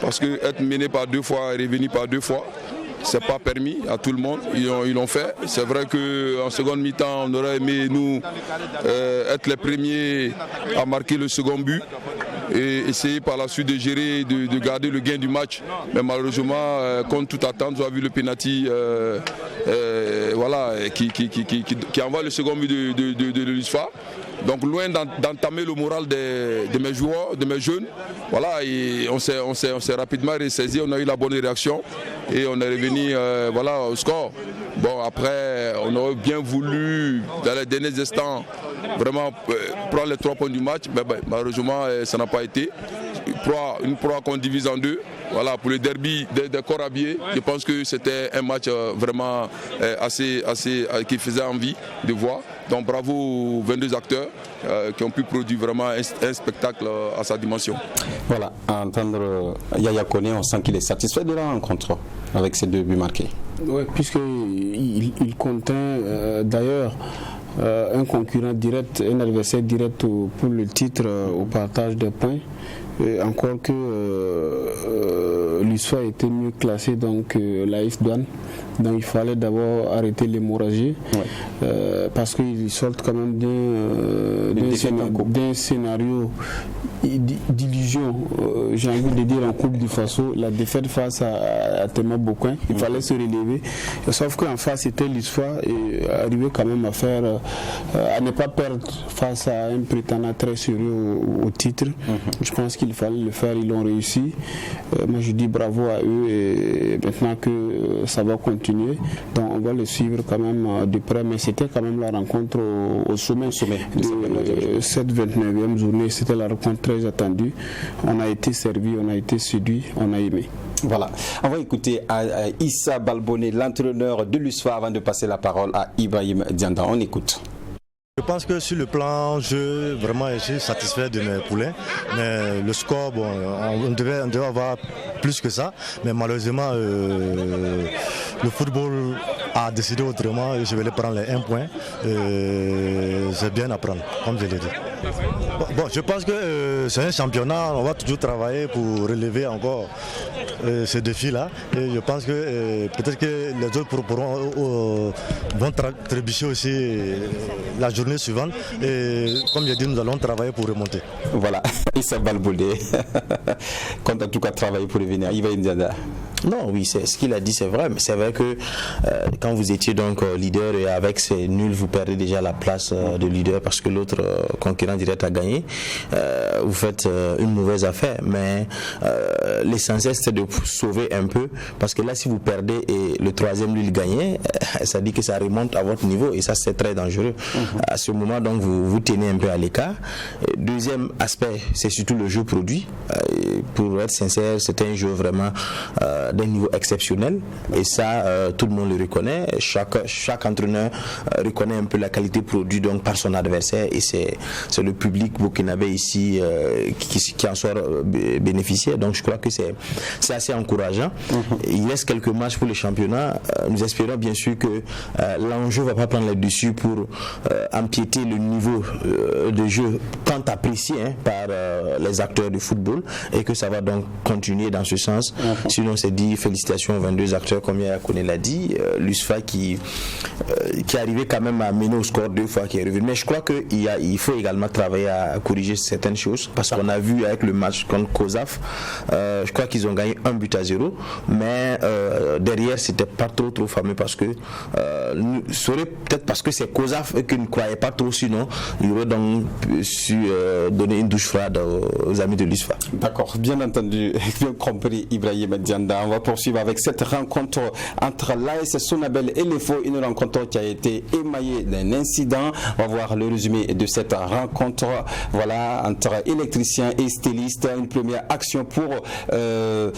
parce que être mené par 2 fois et revenu par 2 fois, c'est pas permis à tout le monde. Ils l'ont fait. C'est vrai qu'en seconde mi-temps, on aurait aimé nous être les premiers à marquer le second but et essayer par la suite de gérer, de garder le gain du match. Mais malheureusement, contre toute attente, on a vu le penalty qui envoie le second but de l'USFA. Donc loin d'entamer le moral de mes joueurs, de mes jeunes, voilà, et on s'est rapidement ressaisi, on a eu la bonne réaction et on est revenu au score. Bon, après, on aurait bien voulu, dans les derniers instants, vraiment prendre les 3 points du match, mais malheureusement, ça n'a pas été. Une proie qu'on divise en 2. Voilà, pour le derby des corps habillés, je pense que c'était un match vraiment assez qui faisait envie de voir. Donc bravo aux 22 acteurs qui ont pu produire vraiment un spectacle à sa dimension. Voilà, à entendre Yaya Kone, on sent qu'il est satisfait de la rencontre avec ces 2 buts marqués. Oui, puisqu'il contient d'ailleurs un concurrent direct, un adversaire direct pour le titre au partage des points. Encore que l'USFA était mieux classé, donc l'AS Douanes. Donc il fallait d'abord arrêter l'hémorragie parce qu'ils sortent quand même d'un scénario d'illusion, j'ai envie de dire en Coupe du Faso, la défaite face à Tema Boquin, il fallait se relever, sauf qu'en face c'était l'USFA et arriver quand même à faire, à ne pas perdre face à un prétendant très sérieux au titre. Je pense qu'il fallait le faire, ils l'ont réussi. Moi je dis bravo à eux et maintenant que ça va continuer, donc on va le suivre quand même de près, mais c'était quand même la rencontre au sommet de cette 29e journée, c'était la rencontre très attendue. On a été servi, on a été séduit, on a aimé. Voilà, on va écouter Issa Balboné, l'entraîneur de l'USFA, avant de passer la parole à Ibrahim Dianda. On écoute. Je pense que sur le plan jeu, vraiment je suis satisfait de mes poulains, mais le score, bon, on devait avoir plus que ça, mais malheureusement le football a décidé autrement et je vais les prendre les 1 point. C'est bien à prendre, comme je l'ai dit. Bon, je pense que c'est un championnat, on va toujours travailler pour relever encore ces défis-là. Et je pense que peut-être que les autres vont trébucher aussi la journée suivante. Et comme j'ai dit, nous allons travailler pour remonter. Voilà, Issa Balboné compte en tout cas travailler pour revenir. Ibrahim Dianda. Non, oui, c'est ce qu'il a dit, c'est vrai, mais c'est vrai que quand vous étiez donc leader et avec ces nuls, vous perdez déjà la place de leader parce que l'autre concurrent direct a gagné. Vous faites une mauvaise affaire, mais l'essentiel c'est de sauver un peu parce que là, si vous perdez et le troisième nul gagnait, ça dit que ça remonte à votre niveau et ça c'est très dangereux. À ce moment, donc vous tenez un peu à l'écart. Deuxième aspect, c'est surtout le jeu produit. Pour être sincère, c'est un jeu vraiment d'un niveau exceptionnel et ça tout le monde le reconnaît, chaque entraîneur reconnaît un peu la qualité produite donc par son adversaire et c'est le public burkinabé ici qui en soit bénéficiaire, donc je crois que c'est assez encourageant. Il reste quelques matchs pour le championnat, nous espérons bien sûr que l'enjeu ne va pas prendre le dessus pour empiéter le niveau de jeu tant apprécié par les acteurs du football et que ça va donc continuer dans ce sens. Sinon c'est dit félicitations aux 22 acteurs comme Yaya Kone l'a dit, l'USFA qui est arrivé quand même à mener au score 2 fois, qui est revenu, mais je crois qu'il faut également travailler à corriger certaines choses parce qu'on a vu avec le match contre COSAF, je crois qu'ils ont gagné 1-0, mais derrière c'était pas trop fameux parce que serait peut-être parce que c'est COSAF qu'ils ne croyaient pas trop, sinon ils auraient donc su donner une douche froide aux amis de l'USFA. D'accord, bien entendu, bien compris Ibrahim Dianda. On va poursuivre avec cette rencontre entre l'AS Sonabel et l'EFO, une rencontre qui a été émaillée d'un incident. On va voir le résumé de cette rencontre, voilà, entre électriciens et stylistes. Une première action pour les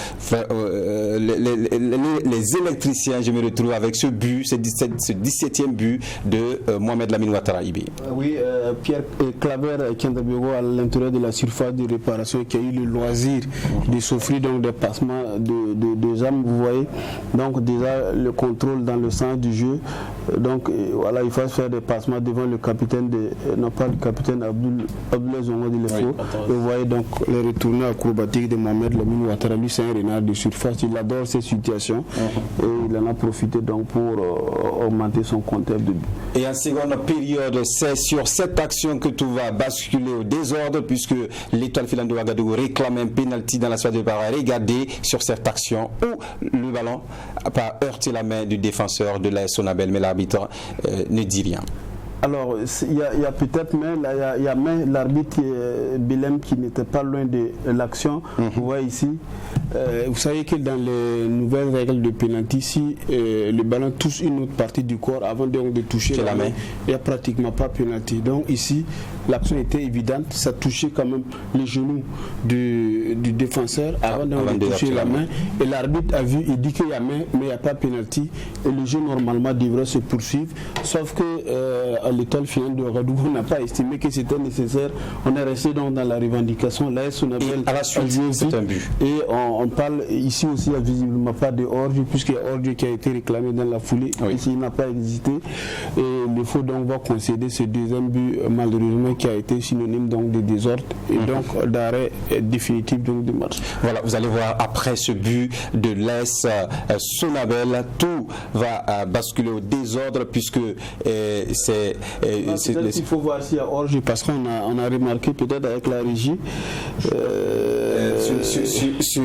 électriciens. Je me retrouve avec ce but, ce 17e but de Mohamed Lamine Ouattara Ibi. Oui, Pierre Claver Kendabiogo à l'intérieur de la surface de réparation qui a eu le loisir de s'offrir donc des passements de jambes, vous voyez. Donc déjà le contrôle dans le sens du jeu. Donc voilà, il faut faire des passements devant le capitaine non pas le capitaine Abdoulaye Zongo de l'EFO. Vous voyez donc les retournées acrobatiques de Mohamed Lamine Ouattara. Lui c'est un renard de surface, il adore ces situations et il en a profité donc pour augmenter son compteur de but. Et en seconde période, c'est sur cette action que tout va basculer au désordre puisque l'Étoile filante de Ouagadougou réclame un pénalty dans la surface de réparation. Regardez sur cette action où le ballon n'a pas heurté la main du défenseur de l'AS Sonabel, mais l'arbitre ne dit rien. Alors, il y a peut-être main, il y a main, l'arbitre Belem qui n'était pas loin de l'action. Vous voyez ici, vous savez que dans les nouvelles règles de pénalty, si le ballon touche une autre partie du corps avant de toucher la main, il n'y a pratiquement pas pénalty. Donc ici, l'action était évidente, ça touchait quand même les genoux du défenseur avant de toucher la main. Et l'arbitre a vu, il dit qu'il y a main, mais il n'y a pas pénalty. Et le jeu normalement devrait se poursuivre, sauf que l'Étoile filante de Ouagadougou n'a pas estimé que c'était nécessaire. On est resté donc dans la revendication. Là, on avait à la suite, c'est un but. Et on on parle ici aussi, il n'y a visiblement pas de hors-jeu, puisqu'il y a hors-jeu qui a été réclamé dans la foulée, ici il n'a pas existé. Et le Fou donc va concéder ce deuxième but, malheureusement, qui a été synonyme donc de désordre et donc d'arrêt définitif donc, du match. Voilà, vous allez voir, après ce but de l'AS Sonabel, tout va basculer au désordre, puisque c'est... il faut voir s'il y a hors-jeu, parce qu'on a remarqué peut-être avec la régie... sur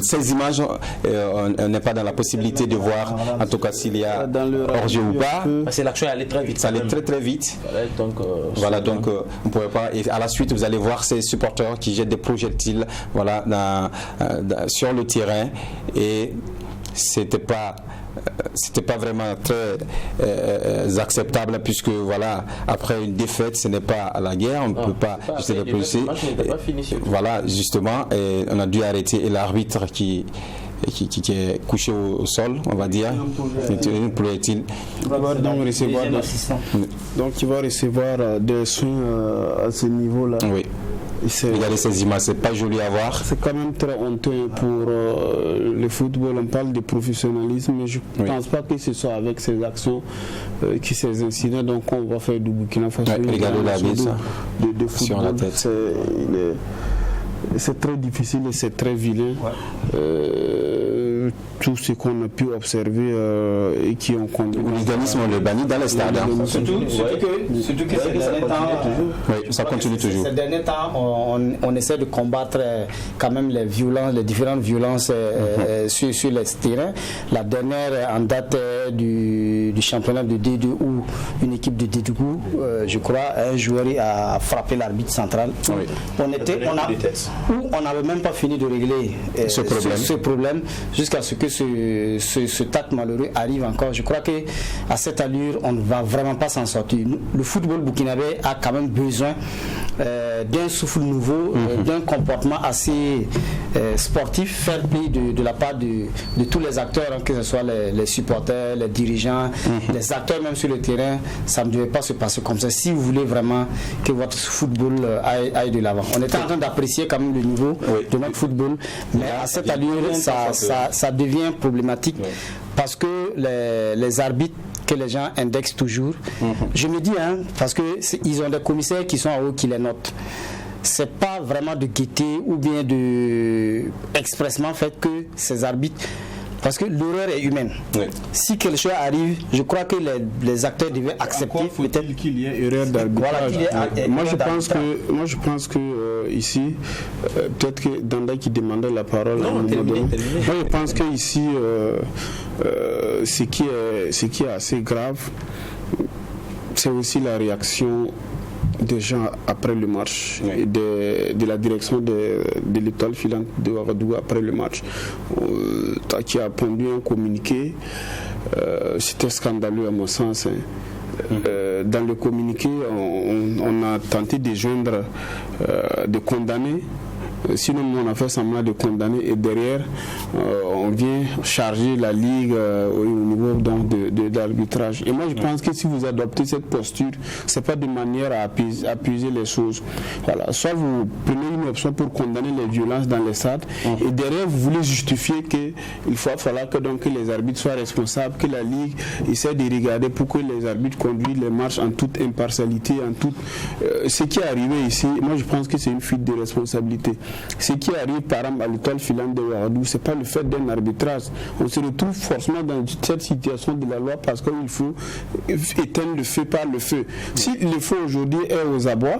ces images, on n'est pas dans la possibilité de voir, en tout cas, s'il y a hors-jeu ou pas. Parce que l'action allait très vite. Ça allait très très vite. Donc, voilà, donc on ne pouvait pas. Et à la suite, vous allez voir ces supporters qui jettent des projectiles, voilà, sur le terrain, et c'était pas vraiment très acceptable, puisque voilà, après une défaite, ce n'est pas la guerre, on ne peut pas juste le pousser. Voilà, justement, et on a dû arrêter, et l'arbitre qui est couché au sol, on va dire, un projectile. Donc il va recevoir des soins à ce niveau-là. Oui. Regardez ces images, c'est pas joli à voir. C'est quand même très honteux pour le football. On parle de professionnalisme, mais je ne pense pas que ce soit avec ces actions, ces incidents, donc on va faire du Burkina Faso. Regardez la vie, ça, de football. Sur la tête. C'est très difficile et c'est très vilain. Tout ce qu'on a pu observer et qui ont conduit. L'organisme, on le bannit dans les stades. Surtout que ces derniers temps, ça continue toujours. Ces derniers temps, on essaie de combattre quand même les différentes violences sur les terrains. La dernière en date du championnat de D2 où une équipe de D2, je crois, un joueur a frappé l'arbitre central. On n'avait même pas fini de régler ce problème jusqu'à ce que ce acte malheureux arrive encore. Je crois qu'à cette allure, on ne va vraiment pas s'en sortir. Le football burkinabé a quand même besoin d'un souffle nouveau, d'un comportement assez sportif, fair play de la part de tous les acteurs, hein, que ce soit les supporters, les dirigeants, les acteurs même sur le terrain. Ça ne devait pas se passer comme ça si vous voulez vraiment que votre football aille de l'avant. On était en train d'apprécier quand même le niveau de notre football, mais à cette allure, ça devient problématique parce que les arbitres que les gens indexent toujours, je me dis, parce qu'ils ont des commissaires qui sont en haut qui les notent. C'est pas vraiment de gaieté ou bien de expressement fait que ces arbitres, parce que l'horreur est humaine. Si quelque chose arrive, je crois que les acteurs devaient accepter peut-être qu'il y ait erreur d'arbitrage. Moi je pense que ici, peut-être que Danda qui demandait la parole. Moi je pense que ici, ce qui est assez grave, c'est aussi la réaction des gens après le match et de la direction de l'étoile filante de Ouagadougou après le match, qui a pondu un communiqué. C'était scandaleux à mon sens. Dans le communiqué, on a tenté de joindre, de condamner. Sinon, on a fait semblant de condamner et derrière, on vient charger la Ligue au niveau de l'arbitrage. Et moi, je pense que si vous adoptez cette posture, c'est pas de manière à appuyer les choses. Voilà. Soit vous prenez une option pour condamner les violences dans les stades et derrière, vous voulez justifier qu'il va falloir que les arbitres soient responsables, que la Ligue essaie de regarder pour que les arbitres conduisent les matchs en toute impartialité, en toute... ce qui est arrivé ici, moi, je pense que c'est une fuite de responsabilité. Ce qui arrive par exemple à l'étoile filante de Ouagadougou, ce n'est pas le fait d'un arbitrage. On se retrouve forcément dans cette situation de la loi parce qu'il faut éteindre le feu par le feu. Si le feu aujourd'hui est aux abois,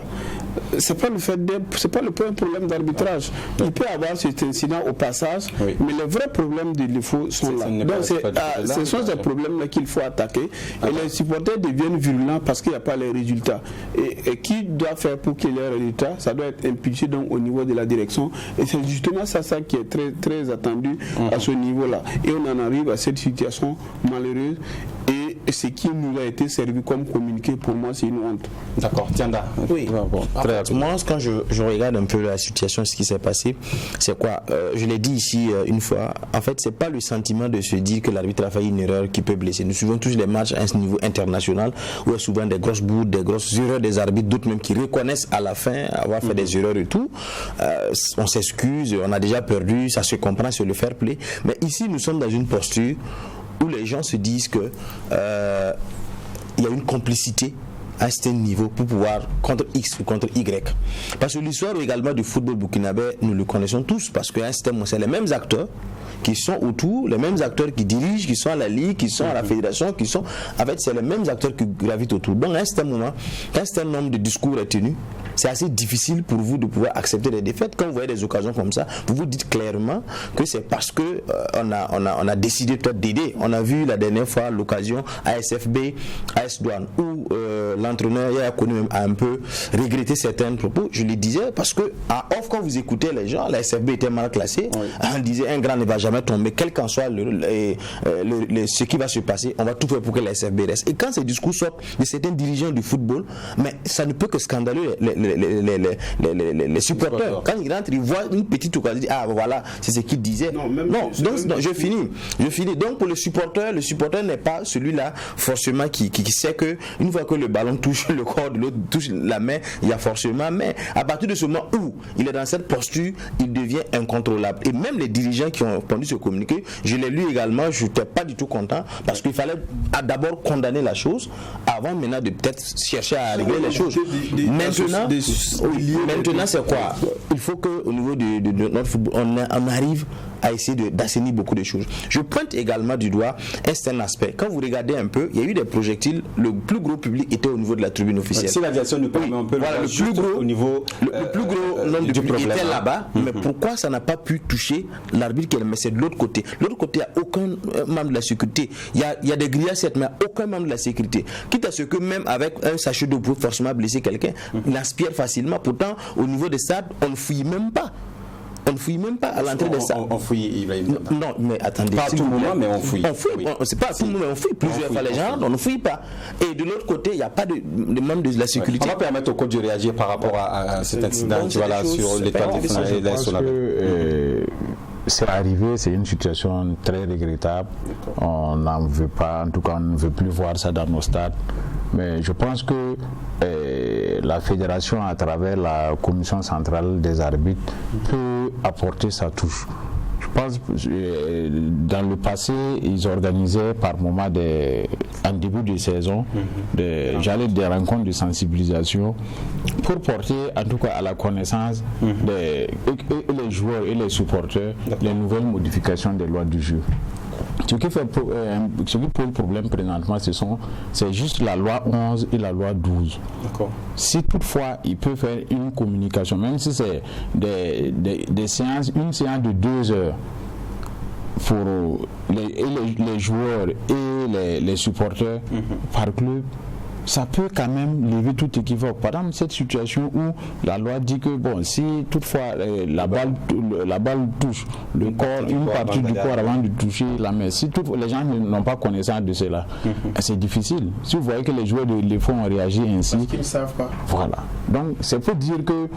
c'est pas le problème d'arbitrage. Il peut y avoir cet incident au passage, mais les vrais problèmes de l'IFO sont là. Donc ce sont ces problèmes-là qu'il faut attaquer. Et les supporters deviennent virulents parce qu'il n'y a pas les résultats. Et qui doit faire pour qu'il y ait les résultats? Ça doit être impulsé donc au niveau de la direction. Et c'est justement ça qui est très, très attendu à ce niveau-là. Et on en arrive à cette situation malheureuse. Et ce qui nous a été servi comme communiqué, pour moi, c'est une honte. D'accord, Tianda. Oui. Moi, quand je regarde un peu la situation, ce qui s'est passé, c'est quoi je l'ai dit ici une fois, en fait, c'est pas le sentiment de se dire que l'arbitre a fait une erreur qui peut blesser. Nous suivons tous les matchs à un niveau international où il y a souvent des grosses bourdes, des grosses erreurs des arbitres, d'autres même qui reconnaissent à la fin avoir fait des erreurs et tout. On s'excuse, on a déjà perdu, ça se comprend, c'est le fair play. Mais ici, nous sommes dans une posture où les gens se disent que il y a une complicité à un certain niveau pour pouvoir contre X ou contre Y. Parce que l'histoire également du football burkinabé, nous le connaissons tous, parce qu'à un certain moment, c'est les mêmes acteurs qui sont autour, les mêmes acteurs qui dirigent, qui sont à la Ligue, qui sont à la Fédération, qui sont... En fait, c'est les mêmes acteurs qui gravitent autour. Donc, à un certain moment, quand un certain nombre de discours est tenu, c'est assez difficile pour vous de pouvoir accepter des défaites. Quand vous voyez des occasions comme ça, vous vous dites clairement que c'est parce que on a décidé peut-être d'aider. On a vu la dernière fois l'occasion ASFB, AS Douane, où l'entraîneur a connu un peu regretté certains propos. Je le disais parce que à off, quand vous écoutez les gens, la ASFB était mal classée. Oui. On disait un grand ne va jamais tomber, quel qu'en soit ce qui va se passer, on va tout faire pour que la ASFB reste. Et quand ces discours sortent de certains dirigeants du football, mais ça ne peut que scandaleux les supporters. Quand ils rentrent, ils voient une petite occasion, ils disent, ah voilà, c'est ce qu'ils disaient. Non, je finis. Donc pour le supporter n'est pas celui-là forcément qui sait que une fois que le ballon touche le corps de l'autre, touche la main, il y a forcément, mais à partir de ce moment où il est dans cette posture, il devient incontrôlable. Et même les dirigeants qui ont répondu ce communiqué, je l'ai lu également, je n'étais pas du tout content parce qu'il fallait d'abord condamner la chose avant maintenant de peut-être chercher à régler les choses. Maintenant c'est quoi? Il faut qu'au niveau de notre football, on arrive à essayer d'assainir beaucoup de choses. Je pointe également du doigt un certain aspect. Quand vous regardez un peu, il y a eu des projectiles, le plus gros public était au niveau de la tribune officielle. Si l'aviation nous permet un peu le plus gros au niveau le plus gros nombre de public était là-bas, mais pourquoi ça n'a pas pu toucher l'arbitre qui est, mais c'est de l'autre côté. L'autre côté, il n'y a aucun membre de la sécurité. Il y a des grillades, certes, mais aucun membre de la sécurité. Quitte à ce que même avec un sachet d'eau pour forcément blesser quelqu'un, il aspire facilement. Pourtant, au niveau des stades, on ne fouille même pas. On ne fouille même pas à l'entrée des stades. On fouille, non, mais attendez. Pas à tout moment, mais on fouille. On fouille. C'est pas à tout moment, on fouille. Plusieurs fois les gens, on ne fouille pas. Et de l'autre côté, il n'y a pas de membres de la sécurité. On va permettre au coach de réagir par rapport à cet incident qui va sur l'état de défense. C'est arrivé, c'est une situation très regrettable. On n'en veut pas, en tout cas, on ne veut plus voir ça dans nos stades. Mais je pense que la fédération, à travers la commission centrale des arbitres, peut apporter sa touche. Je pense que dans le passé, ils organisaient par moment en début de saison, des rencontres de sensibilisation pour porter en tout cas à la connaissance des les joueurs et les supporters les nouvelles modifications des lois du jeu. Ce qui pose problème présentement, c'est juste la loi 11 et la loi 12. D'accord. Si toutefois il peut faire une communication, même si c'est des séances, une séance de 2 heures pour les joueurs et les supporters par club, ça peut quand même lever tout équivoque. Par exemple, cette situation où la loi dit que bon, si toutefois la balle touche le corps, une partie du corps avant de toucher la main, si toutefois les gens n'ont pas connaissance de cela, c'est difficile. Si vous voyez que les joueurs de l'EFO ont réagi ainsi, parce qu'ils ne savent pas. Voilà. Donc c'est pour dire que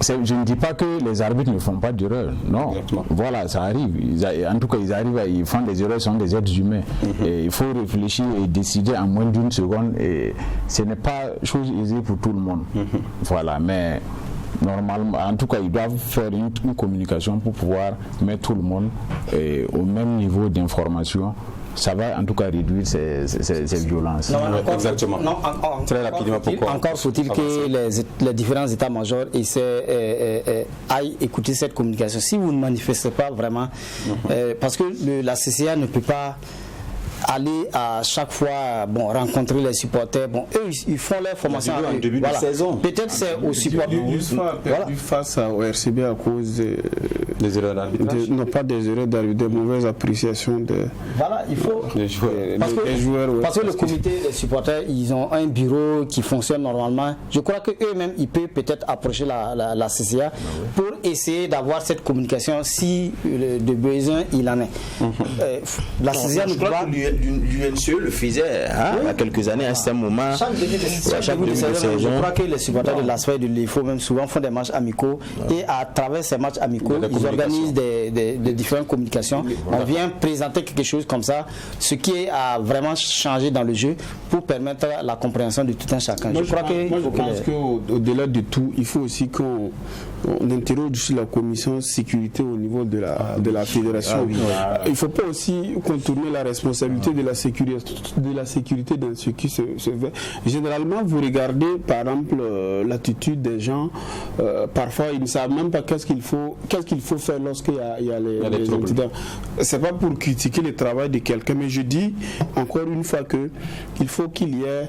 je ne dis pas que les arbitres ne font pas d'erreurs. Non. Exactement. Voilà, ça arrive. En tout cas, ils font des erreurs, ils sont des êtres humains. Et il faut réfléchir et décider en moins d'une seconde. Et ce n'est pas chose aisée pour tout le monde. Voilà, mais normalement, en tout cas, ils doivent faire une communication pour pouvoir mettre tout le monde au même niveau d'information. Ça va en tout cas réduire ces violences. Exactement. Très rapidement, pourquoi? Encore faut-il que les différents états-majors aillent écouter cette communication. Si vous ne manifestez pas vraiment, parce que la CCA ne peut pas aller à chaque fois rencontrer les supporters. Bon, eux, ils font leur formation en début de saison. Peut-être c'est aux supporters. Ils ont perdu face au RCB à cause des erreurs d'arbitrage. Non, pas des erreurs d'arbitrage, des mauvaises appréciations Voilà, il faut. des joueurs. Parce que le comité des supporters, ils ont un bureau qui fonctionne normalement. Je crois qu'eux-mêmes, ils peuvent peut-être approcher la CCA pour essayer d'avoir cette communication si de besoin il en est. La CCA ne peut pas. l'UNCE le faisait il y a quelques années, à un certain moment. Chaque début de saison, je crois que les supporters de l'ASFA et de l'IFO même souvent font des matchs amicaux et à travers ces matchs amicaux, ils organisent des différentes communications. On vient présenter quelque chose comme ça, ce qui a vraiment changé dans le jeu pour permettre la compréhension de tout un chacun. Je pense qu'au-delà de tout, il faut aussi qu'on interroge sur la commission sécurité au niveau de la fédération. Il ne faut pas aussi contourner la responsabilité de la sécurité dans ce qui se fait. Généralement, vous regardez par exemple l'attitude des gens, parfois ils ne savent même pas qu'est-ce qu'il faut faire lorsqu'il y a les incidents. C'est pas pour critiquer le travail de quelqu'un, mais je dis encore une fois qu'il faut qu'il y ait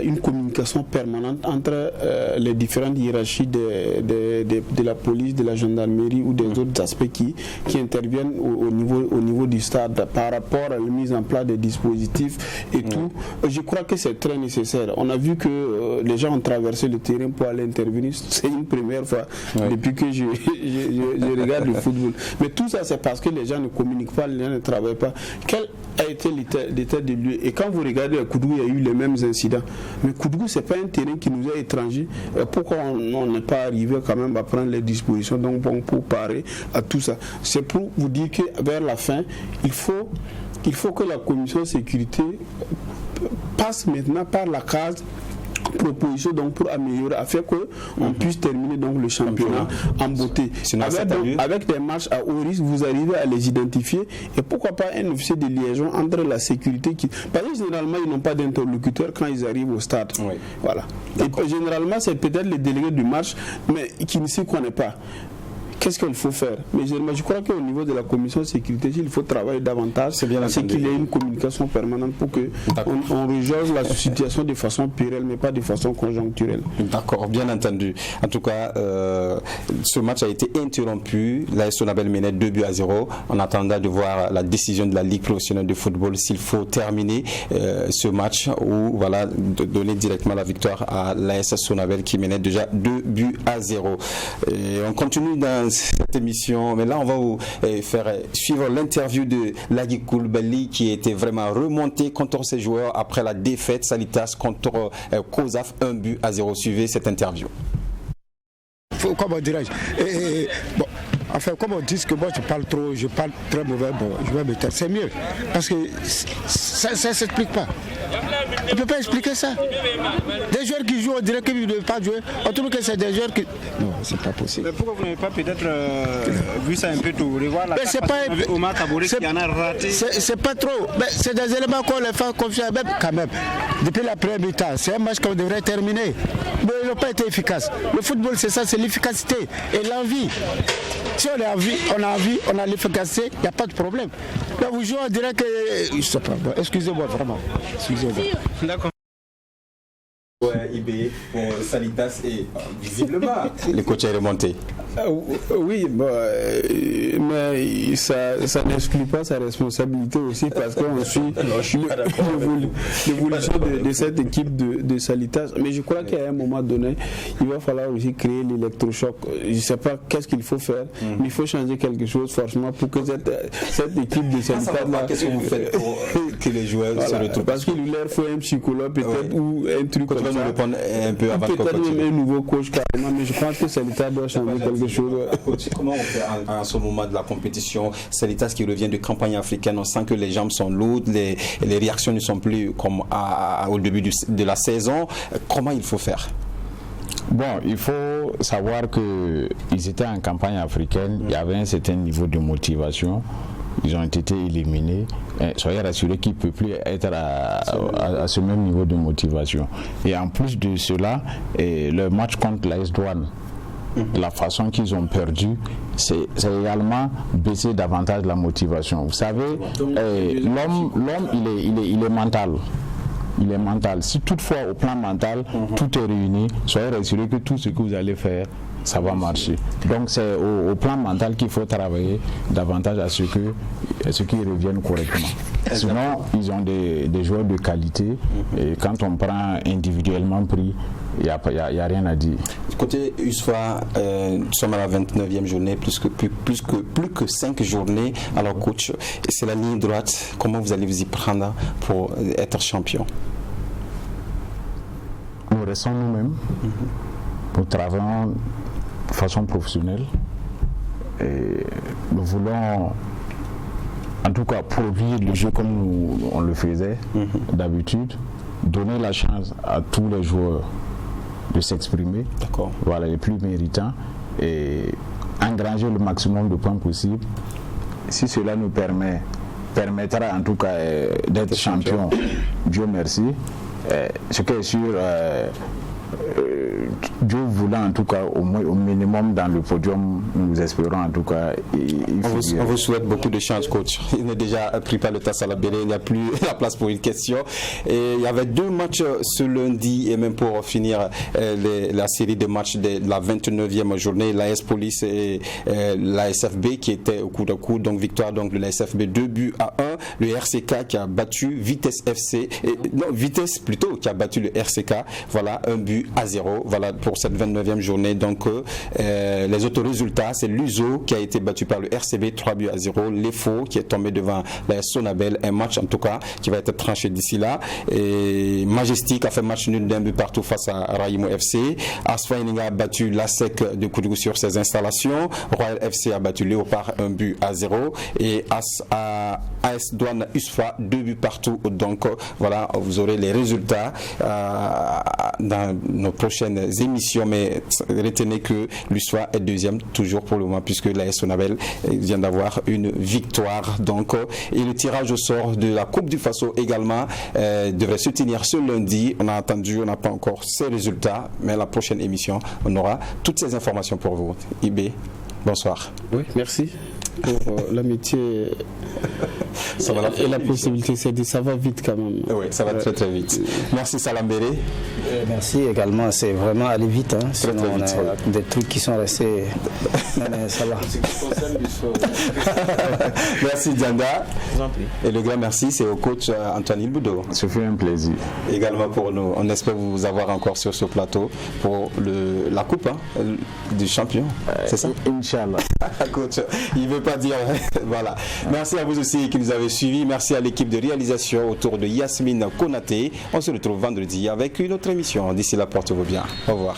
une communication permanente entre les différentes hiérarchies de la police, de la gendarmerie ou des autres aspects qui interviennent au niveau du stade par rapport à la mise en place des dispositifs et tout. Je crois que c'est très nécessaire. On a vu que les gens ont traversé le terrain pour aller intervenir. C'est une première fois depuis que je regarde le football. Mais tout ça, c'est parce que les gens ne communiquent pas, les gens ne travaillent pas. Quel a été l'état de lieu? Et quand vous regardez à Koudou, il y a eu les mêmes incidents. Mais Koudou, c'est pas un terrain qui nous est étranger. Pourquoi on n'est pas arrivé quand même à prendre les dispositions donc pour parer à tout ça? C'est pour vous dire que vers la fin, il faut que la commission sécurité passe maintenant par la case proposition donc pour améliorer afin qu'on puisse terminer donc le championnat en beauté. Avec des matchs à haut risque, vous arrivez à les identifier et pourquoi pas un officier de liaison entre la sécurité parce que généralement ils n'ont pas d'interlocuteur quand ils arrivent au stade. Voilà. Et généralement c'est peut-être le délégué du match mais qui ne s'y connaît pas. Qu'est-ce qu'il faut faire? Mais je crois qu'au niveau de la commission sécurité, il faut travailler davantage. C'est qu'il y ait une communication permanente pour qu'on résolve la situation de façon pérenne, mais pas de façon conjoncturelle. D'accord, bien entendu. En tout cas, ce match a été interrompu. L'AS Sonabel menait 2-0. On attendait de voir la décision de la Ligue professionnelle de football s'il faut terminer ce match ou de donner directement la victoire à l'AS Sonabel qui menait déjà 2-0. Et on continue dans cette émission, mais là on va vous faire suivre l'interview de Lagui Coulibaly qui était vraiment remonté contre ses joueurs après la défaite Salitas contre COSAF 1-0. Suivez cette interview. Comment dirais-je enfin, comme on dit que moi je parle très mauvais, je vais me taire. C'est mieux, parce que ça ne s'explique pas. On ne peut pas expliquer ça. Des joueurs qui jouent, on dirait qu'ils ne peuvent pas jouer. On trouve que c'est des joueurs qui... Non, c'est pas possible. Mais pourquoi vous n'avez pas peut-être vu ça un peu tout, revoir la Omar Kabouri qui en a raté? C'est pas trop. Mais c'est des éléments qu'on les fait confiance, même quand même. Depuis la première mi-temps, c'est un match qu'on devrait terminer. Mais ils n'ont pas été efficaces. Le football, c'est ça, c'est l'efficacité et l'envie. Si on a envie, on a l'efficacité, il n'y a pas de problème. Là, vous jouez, on dirait que... Excusez-moi, vraiment. Excusez-moi. D'accord. IB pour Salitas et visiblement le coach est remonté. Oui, mais ça n'exclut pas sa responsabilité aussi parce qu'on suit l'évolution de cette équipe de Salitas. Mais je crois qu'à un moment donné, il va falloir aussi créer l'électrochoc. Je ne sais pas qu'est-ce qu'il faut faire, mais il faut changer quelque chose forcément pour que cette équipe de Salitas... Qu'est-ce que vous faites pour que les joueurs se retrouvent? Parce qu'il leur faut un psychologue peut-être ou un truc comme ça. Répondre un peu avant peut-être même un nouveau coach carrément, mais je pense que Salitas doit changer quelque chose. Comment on fait en ce moment de la compétition? Salitas qui revient de campagne africaine, on sent que les jambes sont lourdes, les réactions ne sont plus comme au début de la saison. Comment il faut faire? Bon, il faut savoir qu'ils étaient en campagne africaine, il y avait un certain niveau de motivation. Ils ont été éliminés. Soyez rassurés qu'ils ne peuvent plus être à ce même niveau de motivation. Et en plus de cela, le match contre l'AS Douanes, la façon qu'ils ont perdu, c'est également baisser davantage la motivation. Vous savez, l'homme, il est mental. Il est mental. Si toutefois, au plan mental, tout est réuni, soyez rassurés que tout ce que vous allez faire, ça va marcher. Donc c'est au plan mental qu'il faut travailler davantage à ce qu'ils reviennent correctement. Sinon, ils ont des joueurs de qualité et quand on prend individuellement pris, il n'y a rien à dire. Côté USFA, nous sommes à la 29e journée, plus que 5 journées. Alors coach, c'est la ligne droite. Comment vous allez vous y prendre pour être champion? Nous restons nous-mêmes. Nous travaillons de façon professionnelle. Et nous voulons en tout cas produire le jeu comme on le faisait d'habitude, donner la chance à tous les joueurs de s'exprimer, voilà, les plus méritants, et engranger le maximum de points possible. Si cela nous permettra en tout cas d'être champion, Dieu merci. Ce qui est sûr, Dieu voulant en tout cas au minimum dans le podium, nous espérons en tout cas. On vous souhaite beaucoup de chance, coach. Il n'est déjà pris par le TAS Salabéré, il n'y a plus la place pour une question. Et il y avait 2 matchs ce lundi, et même pour finir la série de matchs de la 29e journée, l'AS Police et l'ASFB qui étaient au coup de coup, donc victoire donc de l'ASFB 2-1, le RCK qui a battu Vitesse FC, Vitesse plutôt qui a battu le RCK, voilà, 1-0, voilà pour cette 29e journée. Donc les autres résultats, c'est l'USO qui a été battu par le RCB 3-0, l'EFO qui est tombé devant la Sonabel, un match en tout cas qui va être tranché d'ici là, et Majestic a fait match nul d'1 but partout face à Raïmo FC, Asfaïninga a battu l'ASEC de Koudougou sur ses installations, Royal FC a battu Léopard 1-0 et AS Douane USFA 2 buts partout. Donc voilà, vous aurez les résultats dans nos prochaines émissions, mais retenez que l'USFA est 2e toujours pour le moment puisque l'AS Sonabel vient d'avoir une victoire. Donc, et le tirage au sort de la Coupe du Faso également devrait se tenir ce lundi. On a attendu, on n'a pas encore ces résultats, mais la prochaine émission, on aura toutes ces informations pour vous. IB, bonsoir. Oui, merci pour l'amitié et la possibilité. Ça va vite quand même. Oui, ça va très très vite. Merci Salambéré. Merci également, c'est vraiment aller vite. Hein. Sinon, très vite, on a des trucs qui sont restés. Mais ça va. Merci Dianda. Et le grand merci, c'est au coach Antoine Ilboudo. Ça fait un plaisir. Également pour nous. On espère vous avoir encore sur ce plateau pour la coupe du champion. C'est ça? Inch'Allah. Coach, il ne veut pas dire. Voilà. Merci à vous aussi qui nous avez suivis. Merci à l'équipe de réalisation autour de Yasmine Konaté. On se retrouve vendredi avec une autre émission. D'ici là, portez-vous bien. Au revoir.